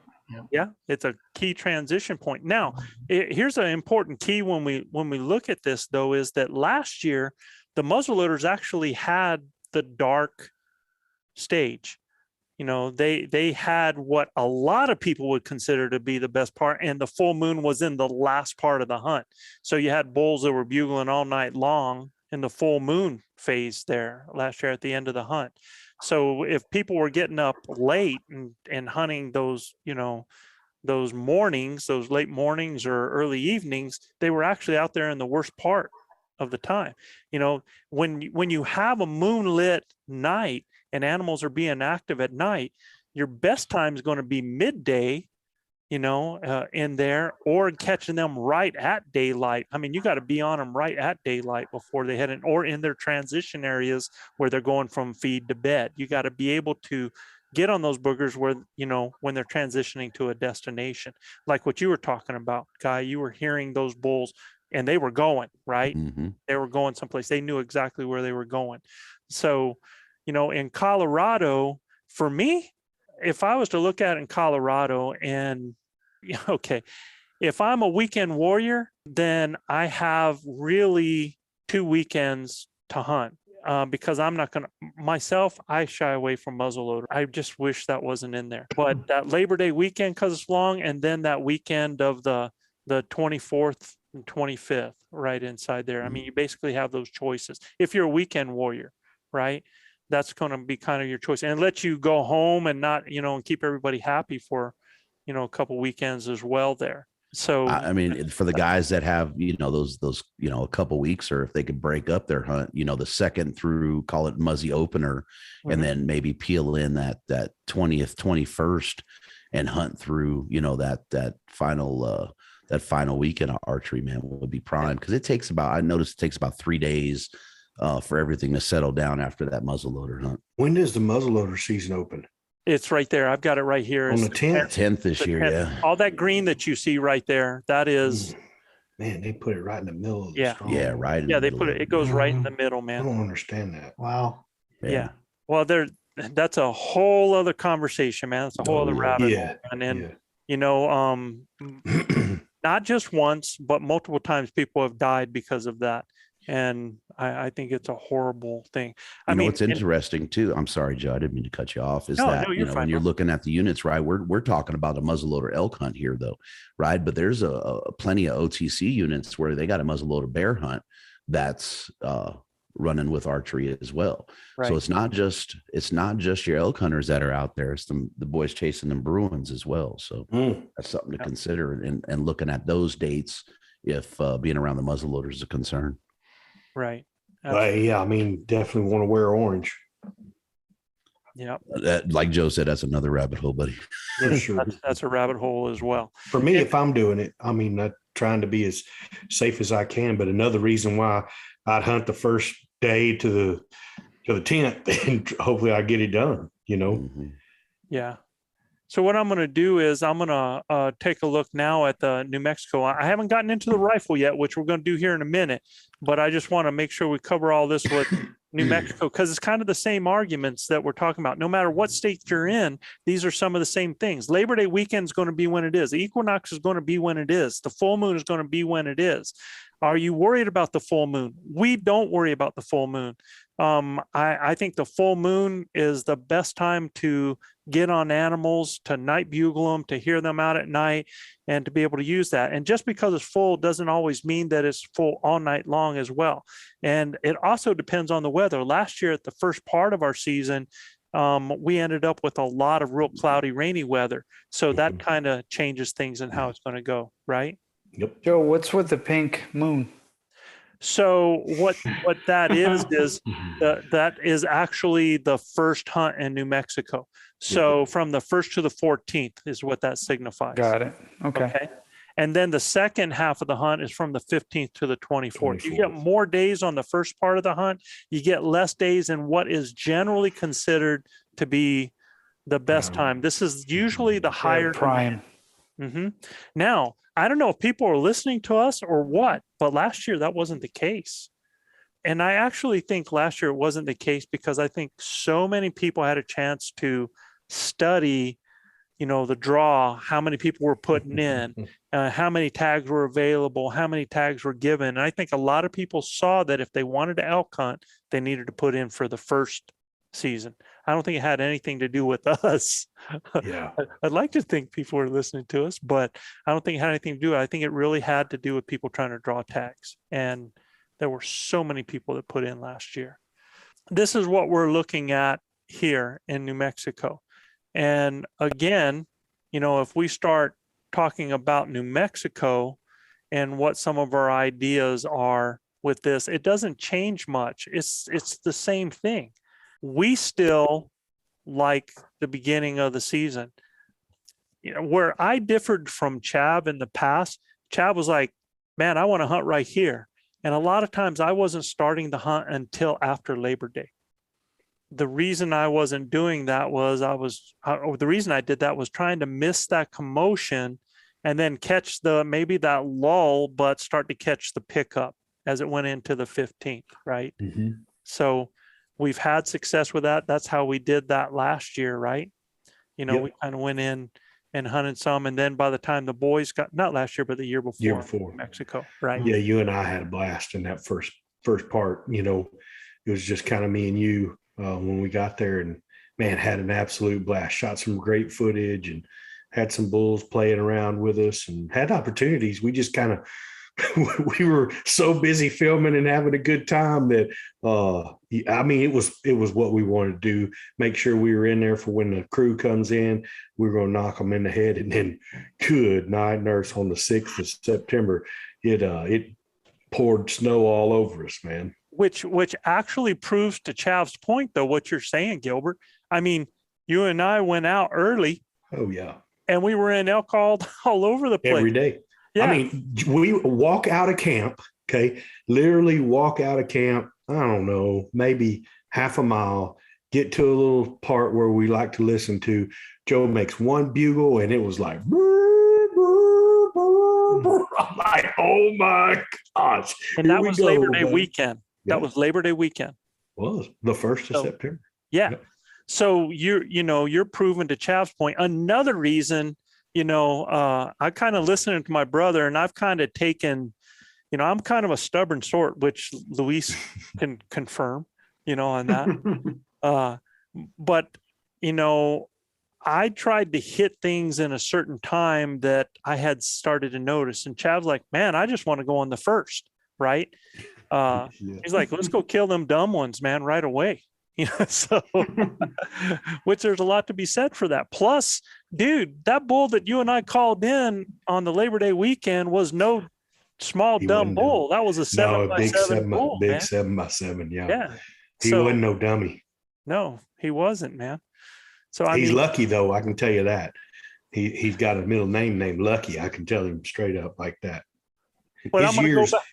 yeah, it's a key transition point. Now, here's an important key when we look at this, though, is that last year the muzzleloaders actually had the dark stage. You know, they had what a lot of people would consider to be the best part, and the full moon was in the last part of the hunt. So you had bulls that were bugling all night long in the full moon phase there last year at the end of the hunt. So if people were getting up late and hunting those, you know, those mornings, those late mornings or early evenings, they were actually out there in the worst part of the time. You know, when you have a moonlit night and animals are being active at night, your best time is going to be midday, you know, in there, or catching them right at daylight. I mean, you got to be on them right at daylight before they head in, or in their transition areas where they're going from feed to bed. You got to be able to get on those boogers where, you know, when they're transitioning to a destination, like what you were talking about, Guy. You were hearing those bulls and they were going, right? Mm-hmm. They were going someplace. They knew exactly where they were going. So, you know, in Colorado, for me, if I was to look at it in Colorado, and okay, if I'm a weekend warrior, then I have really 2 weekends to hunt, because I'm not going to, myself, I shy away from muzzleloader. I just wish that wasn't in there. But that Labor Day weekend, because it's long, and then that weekend of the 24th and 25th, right inside there. I mean, you basically have those choices. If you're a weekend warrior, right? That's going to be kind of your choice, and let you go home and not, you know, and keep everybody happy for, you know, a couple weekends as well there. So I mean, for the guys that have, you know, those, you know, a couple weeks, or if they could break up their hunt, you know, the 2nd through, call it muzzy opener, and then maybe peel in that 20th, 21st and hunt through, you know, that final weekend of archery, man, would be prime. Because it takes about, I noticed it takes about 3 days for everything to settle down after that muzzleloader hunt. When does the muzzleloader season open? it's right there. I've got it right here. On It's the 10th? 10th this the year, 10th. yeah. All that green that you see right there, that is, Man, they put it right in the middle of the Yeah. storm. Yeah, right. in yeah, the they middle put of it, it goes right in the middle, I man. don't understand that. Wow. Yeah. Well, that's a whole other conversation, man. It's a whole Oh, other yeah. rabbit Yeah. hole. And then, Yeah. you know, not just once, but multiple times people have died because of that. And I think it's a horrible thing. I You know mean, what's interesting too? I'm sorry, Joe, I didn't mean to cut you off. Is No, that no, you you're know fine, when you're bro. looking at the units, right? We're talking about a muzzleloader elk hunt here, though, right? But there's a plenty of OTC units where they got a muzzleloader bear hunt that's running with archery as well. Right. So it's not just your elk hunters that are out there. It's the boys chasing them Bruins as well. So that's something to consider and looking at those dates if being around the muzzleloaders is a concern. right. Yeah, I mean, definitely want to wear orange Yeah. That, like Joe said, that's another rabbit hole, buddy. for sure. That's a rabbit hole as well. For me, if I'm doing it, I mean, not trying to be as safe as I can, but another reason why I'd hunt the first day to the 10th, and hopefully I get it done, you know? Mhm. Yeah. So what I'm going to do is I'm going to take a look now at the New Mexico. I haven't gotten into the rifle yet, which we're going to do here in a minute, but I just want to make sure we cover all this with New Mexico, because it's kind of the same arguments that we're talking about. No matter what state you're in, these are some of the same things. Labor Day weekend is going to be when it is. The equinox is going to be when it is. The full moon is going to be when it is. Are you worried about the full moon? We don't worry about the full moon. I think the full moon is the best time to get on animals, to night bugle them, to hear them out at night, and to be able to use that. And just because it's full doesn't always mean that it's full all night long as well. And it also depends on the weather. Last year at the first part of our season, we ended up with a lot of real cloudy, rainy weather. So that kind of changes things and how it's going to go, right? Yep. Joe, what's with the pink moon? So what that is that is actually the first hunt in New Mexico. So from the 1st to the 14th is what that signifies. Got it. Okay. And then the second half of the hunt is from the 15th to the 24th. You get more days on the first part of the hunt. You get less days in what is generally considered to be the best time. This is usually the higher prime. Now, I don't know if people are listening to us or what, but last year that wasn't the case. And I actually think last year it wasn't the case because I think so many people had a chance to study, the draw, how many people were putting in, how many tags were available, how many tags were given. And I think a lot of people saw that if they wanted to elk hunt, they needed to put in for the first season. I don't think it had anything to do with us. Yeah. I'd like to think people were listening to us, but I don't think it had anything to do with it. I think it really had to do with people trying to draw tags. And there were so many people that put in last year. This is what we're looking at here in New Mexico. And again, if we start talking about New Mexico and what some of our ideas are with this, it doesn't change much. It's the same thing. We still like the beginning of the season. Where I differed from Chav in the past, Chav was like, man, I want to hunt right here. And a lot of times I wasn't starting the hunt until after Labor Day. The reason I wasn't doing that was the reason I did that was trying to miss that commotion and then catch maybe that lull, but start to catch the pickup as it went into the 15th, right? So we've had success with that. That's how we did that last year, right? We kind of went in and hunted some. And then by the time the boys got, not last year, but the year before. Mexico, right? Yeah, you and I had a blast in that first part. It was just kind of me and you when we got there, and man, had an absolute blast. Shot some great footage and had some bulls playing around with us and had opportunities. We just kind of we were so busy filming and having a good time that it was what we wanted to do. Make sure we were in there for when the crew comes in. We were going to knock them in the head. And then good night, nurse, on the 6th of September, it poured snow all over us, man. Which actually proves to Chav's point, though, what you're saying, Gilbert. I mean, you and I went out early. Oh yeah, and we were in elk all over the place every day. Yeah. I mean, we walk out of camp, okay? Literally walk out of camp, I don't know, maybe half a mile, get to a little part where we like to listen to. Joe makes one bugle and it was like, brr, brr, brr, brr. I'm like, oh my gosh. And that was Labor Day weekend. That was Labor Day weekend. Was the 1st of September. Yeah. Yep. So you're proving to Chav's point. Another reason, I kind of listening to my brother, and I've kind of taken, I'm kind of a stubborn sort, which Luis can confirm, on that. But I tried to hit things in a certain time that I had started to notice. And Chav's like, man, I just want to go on the first, right? He's like, let's go kill them dumb ones, man, right away. So which there's a lot to be said for that. Plus, dude, that bull that you and I called in on the Labor Day weekend was no small dumb bull. That was a 7x7 bull, big 7x7. Yeah. He so, wasn't no dummy. No, he wasn't, man. So he's lucky though. I can tell you that he's got a middle name named Lucky. I can tell him straight up like that.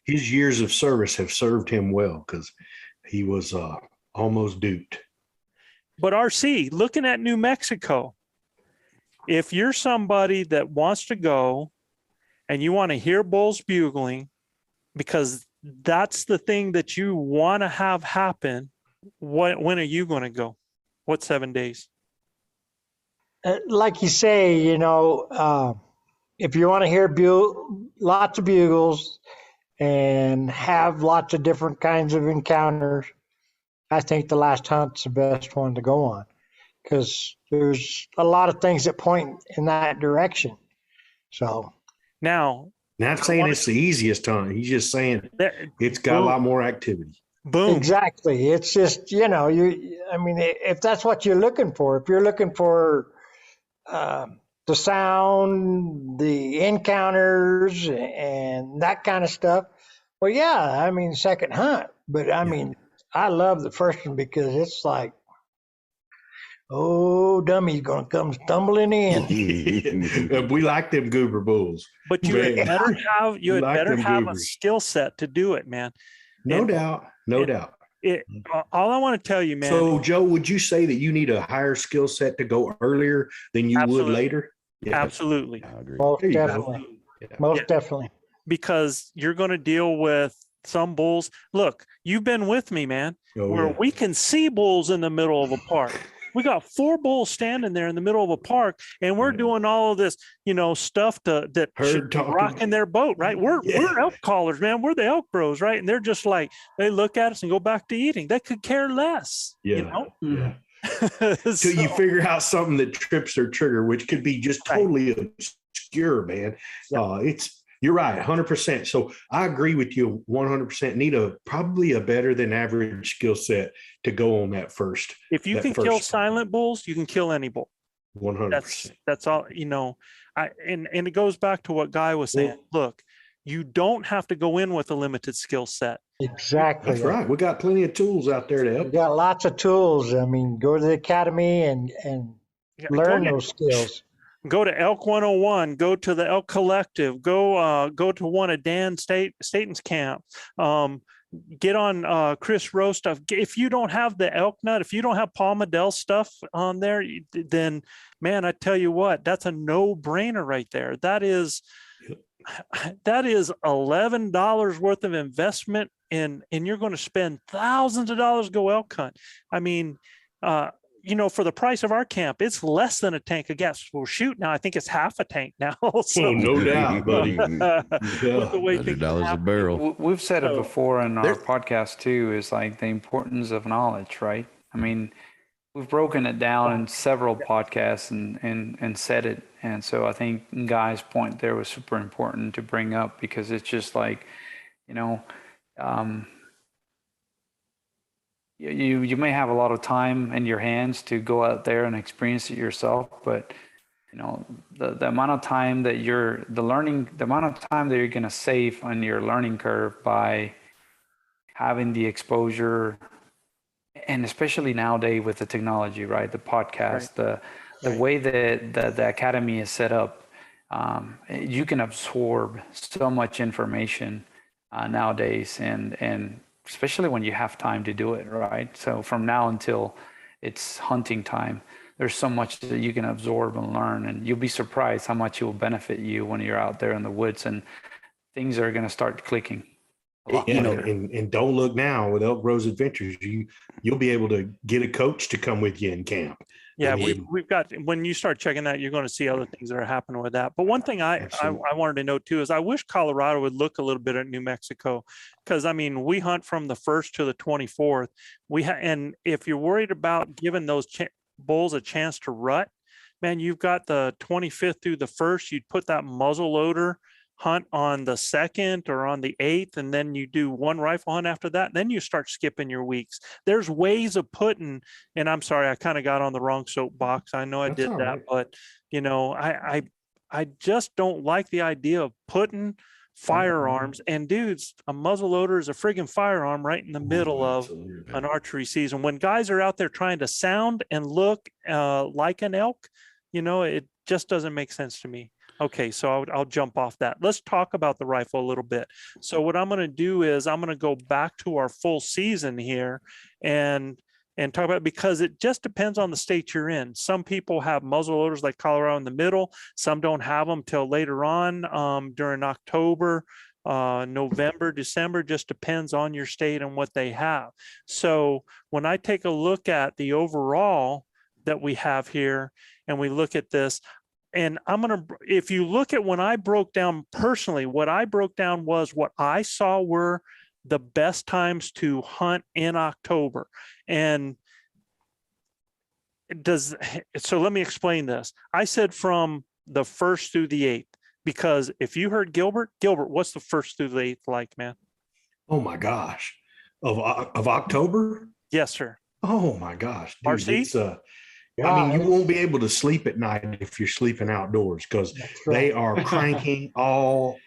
His years of service have served him well because he was almost duped. But RC, looking at New Mexico, if you're somebody that wants to go and you want to hear bulls bugling, because that's the thing that you want to have happen, when are you going to go? What 7 days? Like you say, if you want to hear lots of bugles and have lots of different kinds of encounters, I think the last hunt's the best one to go on because there's a lot of things that point in that direction. So now, not saying it's the easiest hunt. He's just saying it's got a lot more activity. Boom. Exactly. It's just, if that's what you're looking for, if you're looking for the sound, the encounters and that kind of stuff, well, yeah, second hunt, but I love the first one because it's like, Oh, dummy's gonna come stumbling in. We like them goober bulls. But you had Man. better have Like them a goobers. skill set to do it, man. No And doubt. No and doubt. all I want to tell you, man. So, Joe, would you say that you need a higher skill set to go earlier than you would Absolutely. later? Yeah. Absolutely. I agree. Most There you go. definitely. Yeah. Most Yeah. definitely. Because you're going to deal with some bulls. Look, you've been with me, man, Oh, where yeah. we can see bulls in the middle of a park. We got 4 bulls standing there in the middle of a park, and we're Yeah. doing all of this, stuff that Herd should be talking. rocking their boat, right? We're elk callers, man. We're the Elk Bros, right? And they're just like, they look at us and go back to eating. They could care less, Yeah. Yeah. So, Till you figure out something that trips their trigger, which could be just Right. totally obscure, man. You're right, 100%. So I agree with you 100%. Need probably a better than average skill set to go on that first. if you that can kill first- silent bulls, you can kill any bull. 100%. That's all, and it goes back to what Guy was saying. Look, you don't have to go in with a limited skill set. Exactly. That's right. We got plenty of tools out there to We help. got lots of tools. I mean, go to the academy and learn those skills. Go to Elk 101, go to the Elk Collective, go to one of Dan Staten's camp. Get on Chris Rowe stuff. If you don't have the elk nut, if you don't have Paul Medell stuff on there, then man, I tell you what, that's a no-brainer right there. That is $11 worth of investment and you're going to spend thousands of dollars to go elk hunt. I mean, for the price of our camp, it's less than a tank of gas. Well, shoot, now I think it's half a tank now. So, Oh, no doubt, buddy. with the way things $100 a happen. barrel. We've said it So, before in our there's- podcast too, is like the importance of knowledge, right? I mean, we've broken it down in several podcasts and said it. And so I think Guy's point there was super important to bring up because it's just like, you may have a lot of time in your hands to go out there and experience it yourself, but the amount of time that the amount of time that you're going to save on your learning curve by having the exposure, and especially nowadays with the technology, right? The podcast, the way that the academy is set up, you can absorb so much information nowadays, and especially when you have time to do it, right? So from now until it's hunting time, there's so much that you can absorb and learn, and you'll be surprised how much it will benefit you when you're out there in the woods and things are going to start clicking. And don't look now with Elk Bros Adventures. You'll be able to get a coach to come with you in camp. Yeah, I mean- we've got, when you start checking that, you're going to see other things that are happening with that. But one thing I wanted to note too is I wish Colorado would look a little bit at New Mexico, because I mean, we hunt from the 1st to the 24th. And if you're worried about giving those bulls a chance to rut, man, you've got the 25th through the 1st. You'd put that muzzle loader hunt on the 2nd or on the 8th, and then you do one rifle hunt after that, and then you start skipping your weeks. There's ways of putting, and I'm sorry, I kind of got on the wrong soapbox. I know I That's did all that, right. but I just don't like the idea of putting firearms, and dudes, a muzzle loader is a friggin' firearm right in the middle of Absolutely. an archery season. When guys are out there trying to sound and look like an elk, it just doesn't make sense to me. Okay, so I'll jump off that. Let's talk about the rifle a little bit. So what I'm going to do is I'm going to go back to our full season here and talk about, because it just depends on the state you're in. Some people have muzzle loaders like Colorado in the middle. Some don't have them till later on during October, November, December, just depends on your state and what they have. So when I take a look at the overall that we have here and we look at this, and if you look at when I broke down personally, what I broke down was what I saw were the best times to hunt in October. And so let me explain this. I said from the 1st through the 8th, because if you heard Gilbert, what's the 1st through the 8th like, man? Oh my gosh. Of October? Yes, sir. Oh my gosh. Dude, RC? it's I mean, you won't be able to sleep at night if you're sleeping outdoors, because they are cranking all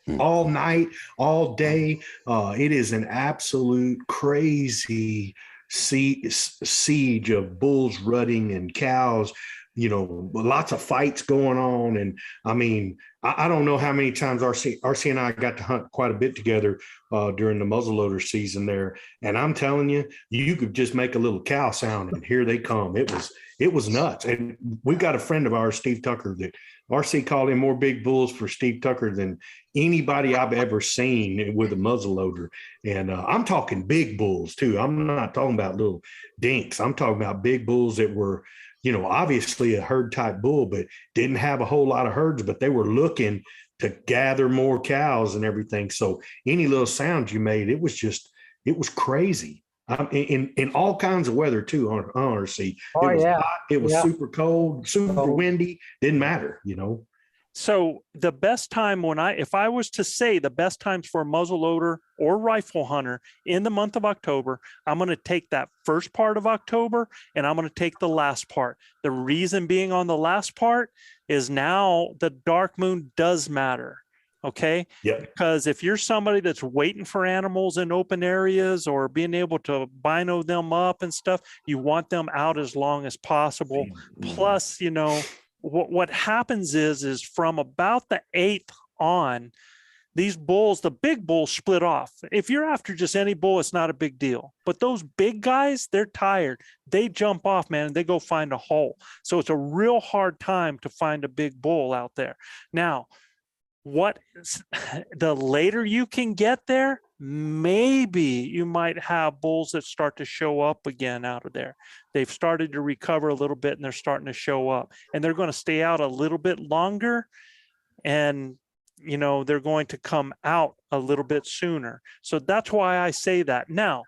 night, all day. It is an absolute crazy siege of bulls rutting and cows, lots of fights going on. And I mean, I don't know how many times RC and I got to hunt quite a bit together during the muzzleloader season there. And I'm telling you, you could just make a little cow sound and here they come. It was nuts. And we've got a friend of ours, Steve Tucker, that RC called him more big bulls for Steve Tucker than anybody I've ever seen with a muzzleloader. And I'm talking big bulls too. I'm not talking about little dinks. I'm talking about big bulls that were, obviously a herd type bull, but didn't have a whole lot of herds, but they were looking to gather more cows and everything. So any little sound you made, it was crazy. In all kinds of weather too on RC. Oh, it was yeah. hot, it was super cold, super windy, didn't matter, So the best time if I was to say the best times for a muzzleloader or rifle hunter in the month of October, I'm going to take that first part of October and I'm going to take the last part. The reason being on the last part is now the dark moon does matter. Okay. Yeah. Because if you're somebody that's waiting for animals in open areas or being able to bino them up and stuff, you want them out as long as possible. Plus, what happens is from about the 8th on, these bulls, the big bulls split off. If you're after just any bull, it's not a big deal. But those big guys, they're tired. They jump off, man, and they go find a hole. So it's a real hard time to find a big bull out there. Now, the later you can get there, maybe you might have bulls that start to show up again out of there. They've started to recover a little bit and they're starting to show up, and they're going to stay out a little bit longer, and they're going to come out a little bit sooner. So that's why I say that. Now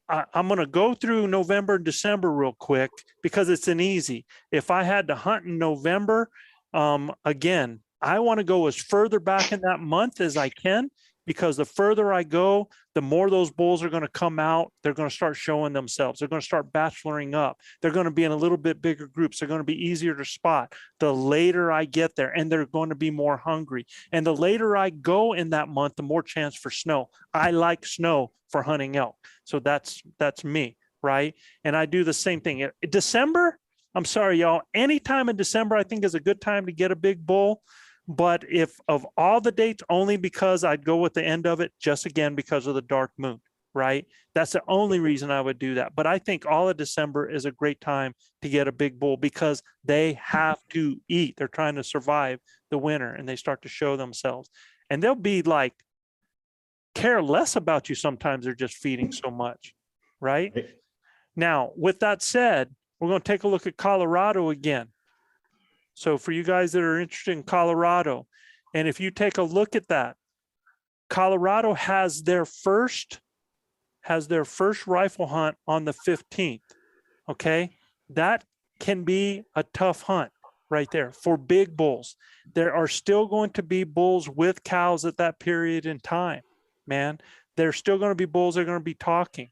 I'm going to go through November and December real quick because it's an easy. If I had to hunt in November, again, I want to go as further back in that month as I can, because the further I go, the more those bulls are going to come out. They're going to start showing themselves. They're going to start bacheloring up. They're going to be in a little bit bigger groups. They're going to be easier to spot the later I get there, and they're going to be more hungry. And the later I go in that month, the more chance for snow. I like snow for hunting elk. So that's me, right? And I do the same thing. December, I'm sorry, y'all, any time in December, I think is a good time to get a big bull. But if of all the dates, only because I'd go with the end of it, just again, because of the dark moon, right? That's the only reason I would do that. But I think all of December is a great time to get a big bull because they have to eat. They're trying to survive the winter and they start to show themselves. And they'll be like, care less about you sometimes. They're just feeding so much, right? Now, with that said, we're going to take a look at Colorado again. So for you guys that are interested in Colorado, and if you take a look at that, Colorado has their first rifle hunt on the 15th. Okay. That can be a tough hunt right there for big bulls. There are still going to be bulls with cows at that period in time, man. There's still going to be bulls that are going to be talking.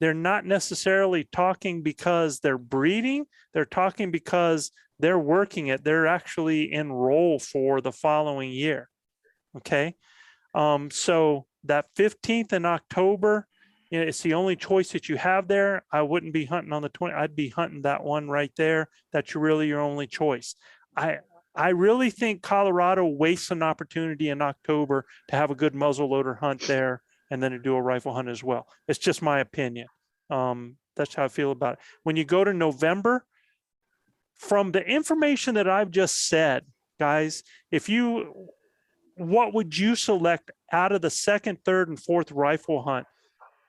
They're not necessarily talking because they're breeding. They're talking because they're working it. They're actually enrolled for the following year. Okay. So that 15th in October, it's the only choice that you have there. I wouldn't be hunting on the 20th. I'd be hunting that one right there. That's really your only choice. I really think Colorado wastes an opportunity in October to have a good muzzleloader hunt there and then to do a rifle hunt as well. It's just my opinion. That's how I feel about it. When you go to November, from the information that I've just said, guys, what would you select out of the second, third, and fourth rifle hunt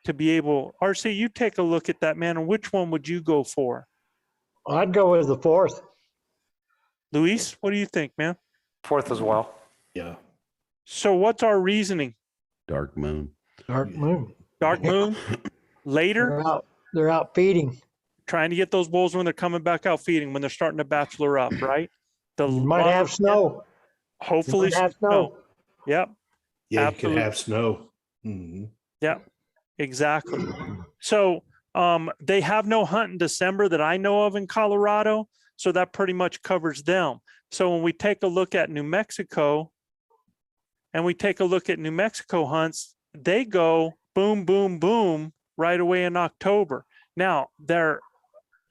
to be able, RC, you take a look at that, man, and which one would you go for? I'd go with the fourth. Luis, what do you think, man? Fourth as well. Yeah. So what's our reasoning? Dark moon. Dark moon. Dark moon? Later? They're out feeding. Trying to get those bulls when they're coming back out feeding, when they're starting to bachelor up, right? You might have snow. Hopefully have snow. Yep. Yeah, Absolutely. you could have snow. Mm-hmm. Yeah, exactly. So they have no hunt in December that I know of in Colorado. So that pretty much covers them. So when we take a look at New Mexico and we take a look at New Mexico hunts, they go boom, boom, boom right away in October. Now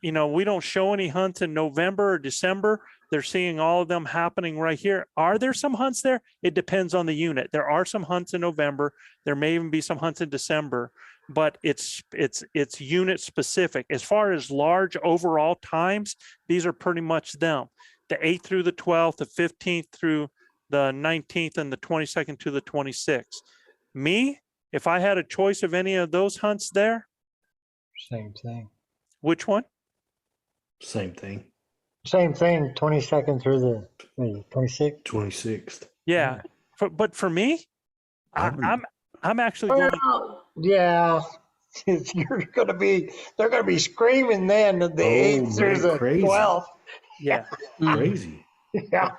we don't show any hunts in November or December. They're seeing all of them happening right here. Are there some hunts there? It depends on the unit. There are some hunts in November. There may even be some hunts in December, but it's unit specific. As far as large overall times, these are pretty much them. The 8th through the 12th, the 15th through the 19th, and the 22nd to the 26th. Me, if I had a choice of any of those hunts there, Same thing. which one? Same thing. Same thing. 22nd through the 26th. 26th. Yeah. But for me, I'm actually going. Yeah. They're gonna be screaming then the 8th through man, the crazy. 12th. Yeah. Crazy. Yeah.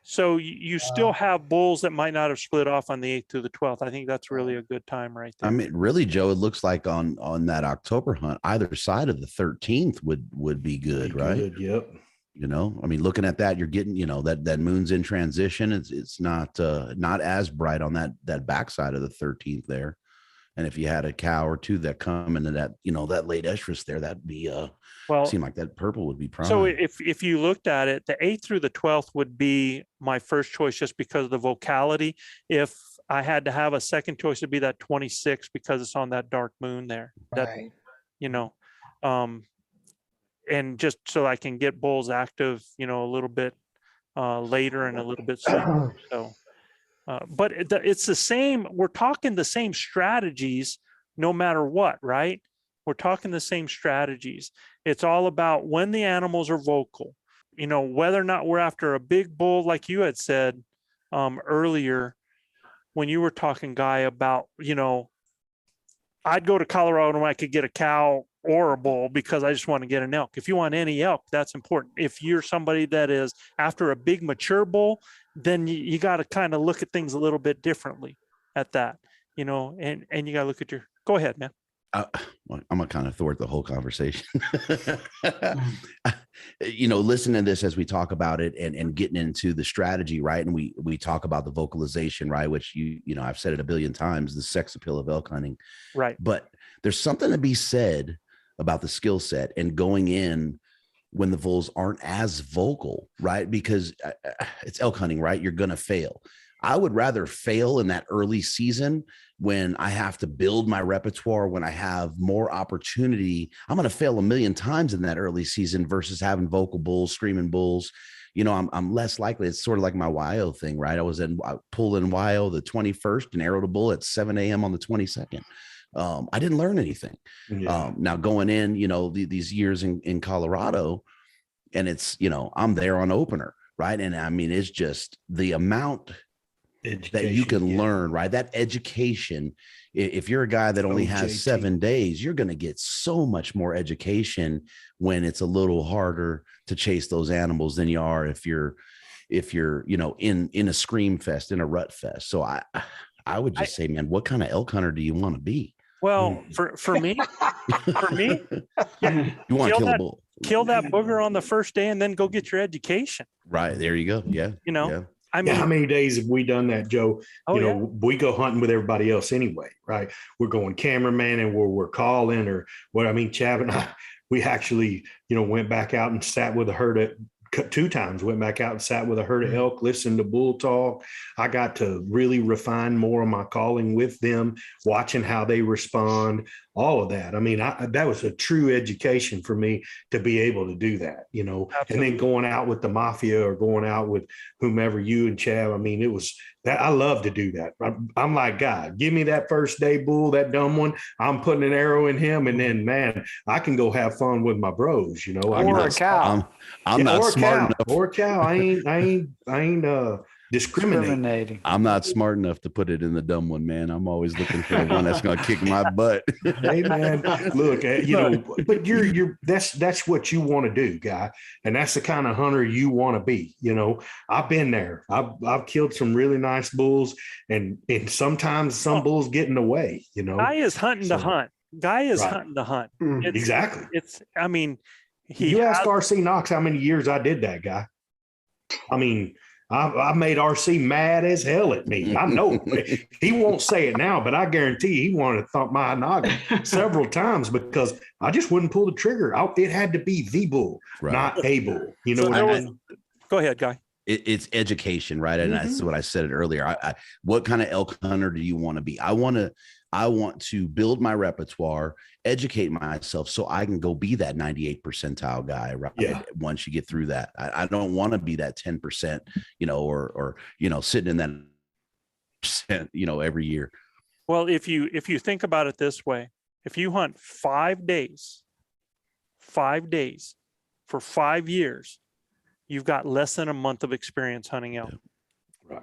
So you still have bulls that might not have split off on the 8th to the 12th. I think that's really a good time right there. I mean, really, Joe, it looks like on that October hunt, either side of the 13th would be good, right? Good, yep. I mean, looking at that, you're getting, that moon's in transition. It's not as bright on that backside of the 13th there. And if you had a cow or two that come into that, that late estrus there, that'd be seem like that purple would be prime. So if you looked at it, the 8th through the 12th would be my first choice just because of the vocality. If I had to have a second choice, it'd be that 26 because it's on that dark moon there. Right. And just so I can get bulls active, a little bit later and a little bit sooner. So, but it's the same. We're talking the same strategies, no matter what, right? We're talking the same strategies. It's all about when the animals are vocal, whether or not we're after a big bull, like you had said earlier, when you were talking, Guy, about, I'd go to Colorado when I could get a cow or a bull because I just want to get an elk. If you want any elk, that's important. If you're somebody that is after a big mature bull, then you got to kind of look at things a little bit differently at that, and you got to look at go ahead, man. I'm gonna kind of thwart the whole conversation. Listen to this as we talk about it and getting into the strategy, right? And we talk about the vocalization, right? Which I've said it a billion times, the sex appeal of elk hunting, right? But there's something to be said about the skill set and going in when the bulls aren't as vocal, right? Because it's elk hunting, right? You're gonna fail. I would rather fail in that early season when I have to build my repertoire, when I have more opportunity. I'm going to fail a million times in that early season versus having vocal bulls, screaming bulls. I'm less likely. It's sort of like my YO thing, right? I pulled in YO the 21st and arrowed a bull at 7 a.m. on the 22nd. I didn't learn anything. Yeah. Now going in, these years in Colorado, and it's, I'm there on opener, right? And I mean, it's just the amount that you can learn, right? That education. If you're a guy that only has 7 days, you're going to get so much more education when it's a little harder to chase those animals than you are if you're in a scream fest, in a rut fest. So I would just say, man, what kind of elk hunter do you want to be? Well, for me, yeah, you want to kill a bull, kill that booger on the first day, and then go get your education. Right there, you go. Yeah, Yeah. I mean, how many days have we done that, Joe? We go hunting with everybody else anyway, right? We're going cameraman and we're calling or what. I mean, Chav and I, we actually, went back out and sat with a herd of 2 times, went back out and sat with a herd of elk, listened to bull talk. I got to really refine more of my calling with them, watching how they respond, all of that. I mean, that was a true education for me to be able to do that, Absolutely. And then going out with the mafia or going out with whomever, you and Chav. I mean, it was that I love to do that. I'm like, God, give me that first day bull, that dumb one. I'm putting an arrow in him. And then, man, I can go have fun with my bros, Or a cow. I'm not smart enough. Or a cow. I ain't discriminating. I'm not smart enough to put it in the dumb one, man. I'm always looking for the one that's going to kick my butt. Hey, man, look, but that's what you want to do, Guy, and that's the kind of hunter you want to be. I've been there. I've killed some really nice bulls, and sometimes some bulls get in the way. Guy is hunting to hunt. Guy is hunting to hunt. Exactly. I mean, you asked RC Knox how many years I did that, Guy. I mean, I made RC mad as hell at me. I know he won't say it now, but I guarantee he wanted to thump my noggin several times because I just wouldn't pull the trigger. It had to be the bull, not a bull. You know So what there I was- mean? Go ahead, Guy. It's education, right? And that's what I said it earlier. What kind of elk hunter do you want to be? I want to build my repertoire, educate myself so I can go be that 98 percentile guy, right? Yeah. Once you get through that, I don't want to be that 10%, or sitting in that percent, every year. Well, if you think about it this way, if you hunt 5 days for 5 years, you've got less than a month of experience hunting elk. Yeah. Right.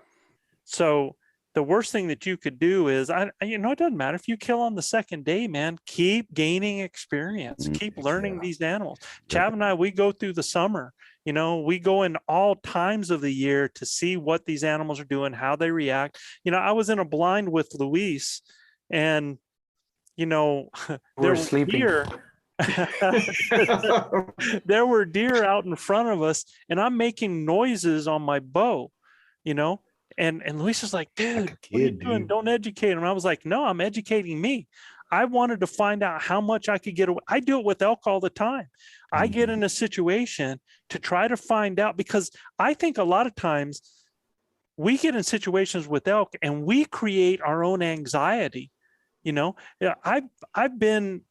So the worst thing that you could do is, it doesn't matter if you kill on the second day, man, keep gaining experience, keep learning these animals. Chav and I, we go through the summer, we go in all times of the year to see what these animals are doing, how they react. I was in a blind with Luis and, there We're were sleeping. deer. There were deer out in front of us and I'm making noises on my bow, and Luis is like, dude, what are you doing? Don't educate him. I was like, no, I'm educating me. I wanted to find out how much I could get away. I do it with elk all the time. I get in a situation to try to find out, because I think a lot of times we get in situations with elk and we create our own anxiety. I've been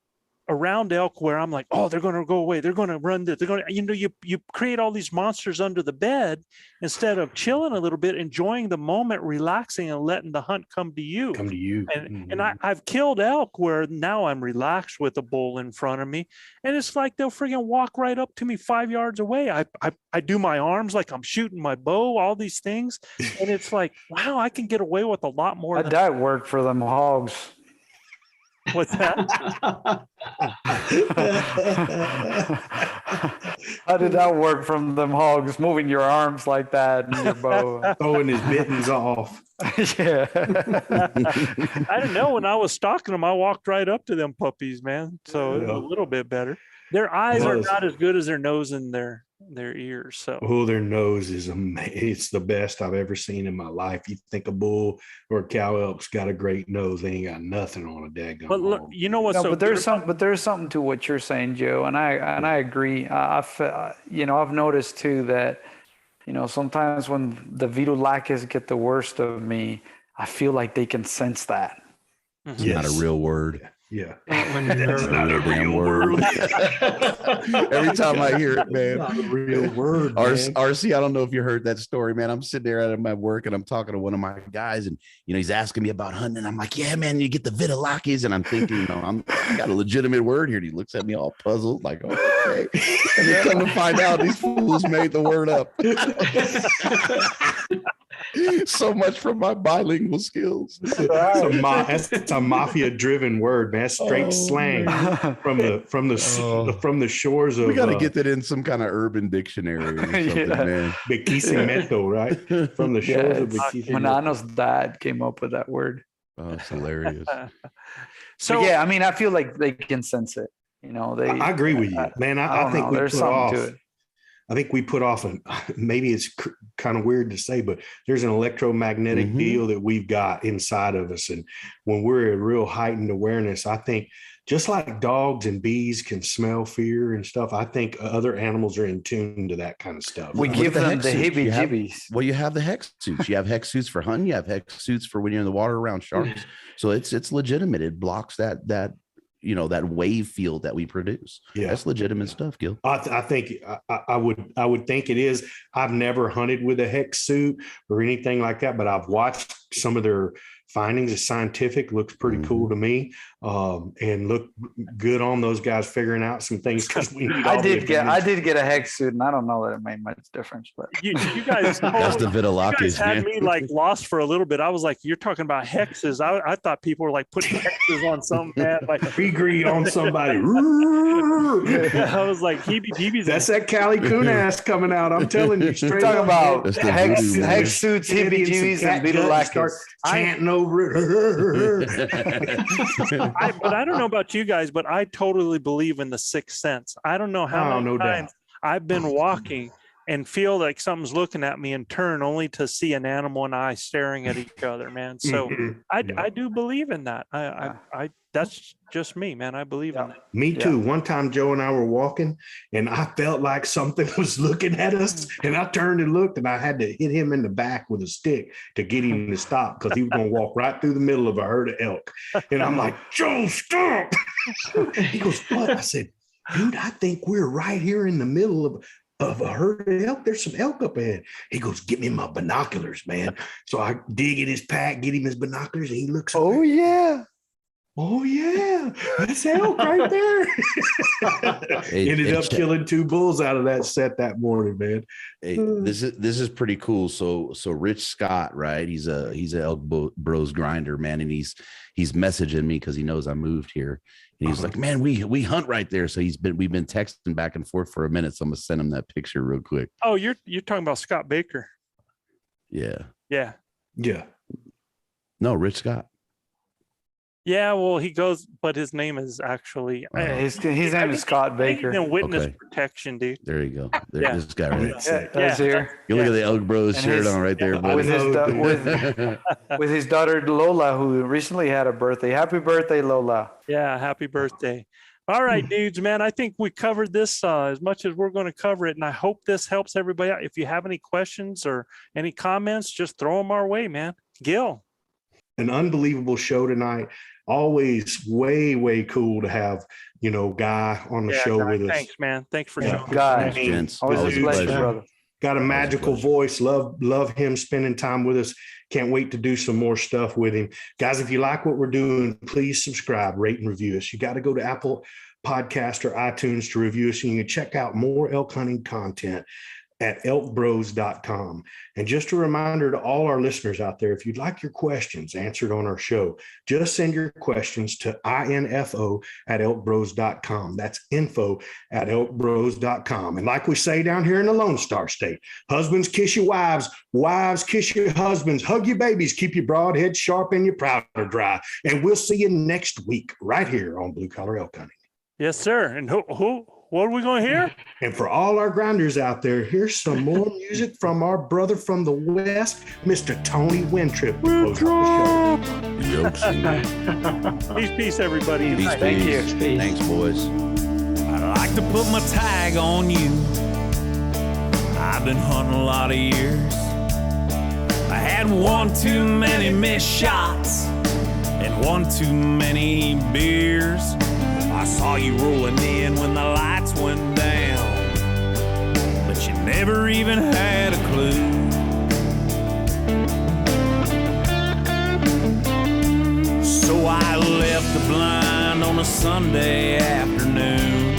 around elk where I'm like, oh, they're going to go away. They're going to run this. They're going to, you create all these monsters under the bed instead of chilling a little bit, enjoying the moment, relaxing and letting the hunt come to you. And I've killed elk where now I'm relaxed with a bull in front of me. And it's like, they'll freaking walk right up to me 5 yards away. I do my arms like I'm shooting my bow, all these things. And it's like, wow, I can get away with a lot more. That worked for them hogs. What's that? How did that work from them hogs, moving your arms like that and your bow? Throwing his mittens off. Yeah. I don't know. When I was stalking them, I walked right up to them puppies, man. So it was a little bit better. Their eyes are not as good as their nose and their ears. So their nose is amazing. It's the best I've ever seen in my life. You think a bull or a cow elk's got a great nose, they ain't got nothing on a daggone. But look, you know what's but there's something to what you're saying, Joe, and I agree. I've noticed too that sometimes when the Vito Lacus get the worst of me, I feel like they can sense that. It's not a real word. Yeah. That's not a real word. Every time I hear it, man. Not a real word. RC, I don't know if you heard that story, man. I'm sitting there at my work and I'm talking to one of my guys, and he's asking me about hunting. And I'm like, yeah, man, you get the Vitalakis. And I'm thinking, I got a legitimate word here. And he looks at me all puzzled, like, okay. And then come to find out these fools made the word up. So much for my bilingual skills. It's a mafia-driven word, man. Straight slang from the shores of. We got to get that in some kind of urban dictionary or something, man. Bequisimeto, right? From the shores of Bequisimeto. Manano's dad came up with that word. Oh, it's hilarious. So yeah, I mean, I feel like they can sense it. I agree with you, man. I think we there's put something off. to it. I think we put off, maybe it's kind of weird to say, but there's an electromagnetic deal that we've got inside of us. And when we're at real heightened awareness, I think just like dogs and bees can smell fear and stuff, I think other animals are in tune to that kind of stuff. We give them the heebie-jeebies. Well, you have the hex suits. You have hex suits for hunting. You have hex suits for when you're in the water around sharks. So it's legitimate. It blocks that wave field that we produce. Yeah, that's legitimate stuff, Gil. I think I would think it is. I've never hunted with a hex suit or anything like that, but I've watched some of their findings. It's scientific, looks pretty cool to me, and look good on those guys figuring out some things. Because I did get a hex suit, and I don't know that it made much difference. But you guys, that's the Vitalakis, had me like lost for a little bit. I was like, you're talking about hexes. I thought people were like putting hexes on some man, like degree on somebody. I was like, heebie-jeebies. That's that Cali Coon ass coming out. I'm telling you, straight talking about hex suits, heebie-jeebies, and Vitalakis. Chanting over it. But I don't know about you guys, but I totally believe in the sixth sense. I don't know how many times I've been walking and feel like something's looking at me and turn only to see an animal and I staring at each other, man. So I do believe in that. I that's just me, man. I believe in that. Me too. One time Joe and I were walking and I felt like something was looking at us, and I turned and looked, and I had to hit him in the back with a stick to get him to stop, because he was going to walk right through the middle of a herd of elk. And I'm like, Joe, stop. He goes, what? I said, dude, I think we're right here in the middle of a herd of elk. There's some elk up ahead. He goes, get me my binoculars, man. So I dig in his pack, get him his binoculars, and he looks. Oh, yeah. Oh yeah, that's elk right there. Ended up killing 2 bulls out of that set that morning, man. Hey, this is pretty cool. So Rich Scott, right? He's a Elk Bros grinder, man, and he's messaging me because he knows I moved here, and he's like, man, we hunt right there. So we've been texting back and forth for a minute. So I'm gonna send him that picture real quick. Oh, you're talking about Scott Baker? Yeah. No, Rich Scott. Yeah, well, he goes, but his name is actually his name is Scott Baker. In witness protection, dude. There you go. This guy right That's here. You look at the Elk Bros shirt on right there, buddy. With his daughter Lola, who recently had a birthday. Happy birthday, Lola! Yeah, happy birthday. All right, dudes, man. I think we covered this as much as we're going to cover it, and I hope this helps everybody out. If you have any questions or any comments, just throw them our way, man. Gil. An unbelievable show tonight. Always way cool to have, Guy on the show with us. Thanks, man. Thanks for showing Guy. Gents. Always a pleasure, brother. Got a magical voice. Love him spending time with us. Can't wait to do some more stuff with him. Guys, if you like what we're doing, please subscribe, rate, and review us. You got to go to Apple Podcast or iTunes to review us, and you can check out more elk hunting content at ElkBros.com. And just a reminder to all our listeners out there, if you'd like your questions answered on our show, just send your questions to info@ElkBros.com. That's info@ElkBros.com. And like we say down here in the Lone Star State, husbands kiss your wives, wives kiss your husbands, hug your babies, keep your broad head sharp and your powder dry. And we'll see you next week right here on Blue Collar Elk Hunting. Yes, sir. And what are we going to hear? And for all our grinders out there, here's some more music from our brother from the West, Mr. Tony Wintrip. Peace, everybody. Peace. Thank you. Thanks, boys. I'd like to put my tag on you. I've been hunting a lot of years. I had one too many missed shots and one too many beers. I saw you rolling in when the lights went down, but you never even had a clue. So I left the blind on a Sunday afternoon.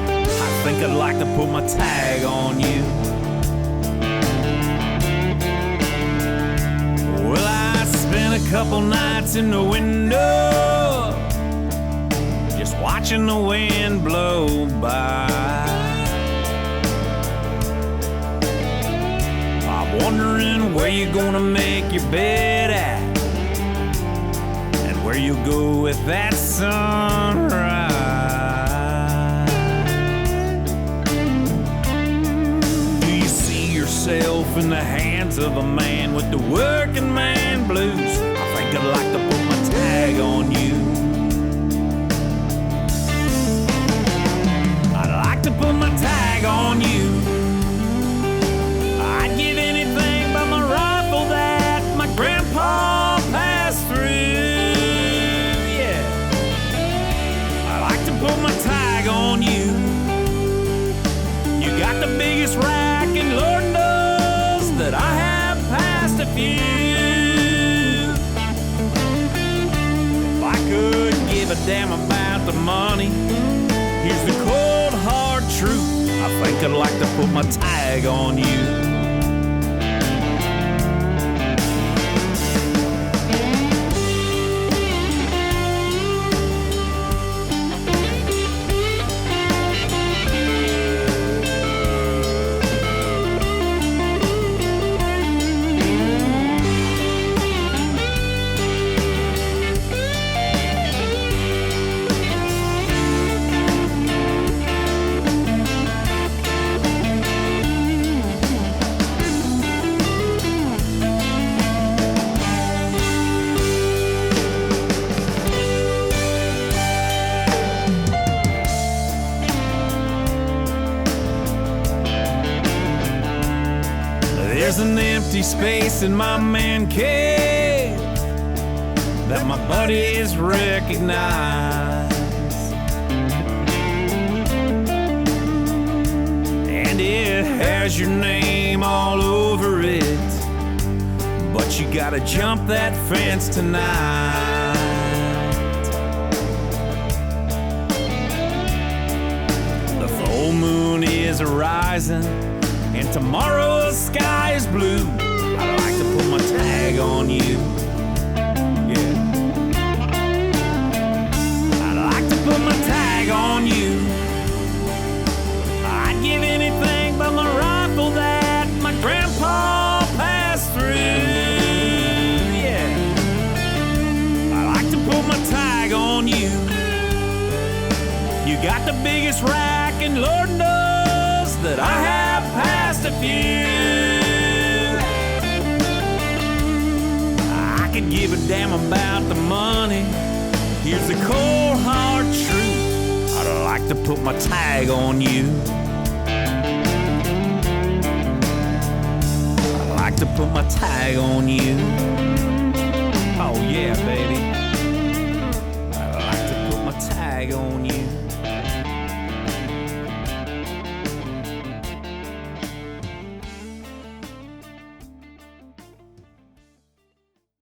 I think I'd like to put my tag on you. Well, I spent a couple nights in the window, just watching the wind blow by. I'm wondering where you're gonna make your bed at, and where you'll go with that sunrise. Do you see yourself in the hands of a man with the working man blues? I think I'd like to put my tag on you. To put my tag on you. I'd give anything but my rifle that my grandpa passed through. Yeah, I like to put my tag on you. You got the biggest rack, and Lord knows that I have passed a few. If I could give a damn about the money, here's the cold hard truth. I think I'd like to put my tag on you. There's an empty space in my man cave that my buddies recognize. And it has your name all over it, but you gotta jump that fence tonight. The full moon is rising and tomorrow's sky is blue. I'd like to put my tag on you. Yeah. I'd like to put my tag on you. I'd give anything but my rifle that my grandpa passed through. Yeah. I'd like to put my tag on you. You got the biggest rack, and Lord knows that I have passed a few. I could give a damn about the money. Here's the cold hard truth. I'd like to put my tag on you. I'd like to put my tag on you. Oh yeah, baby. I'd like to put my tag on you.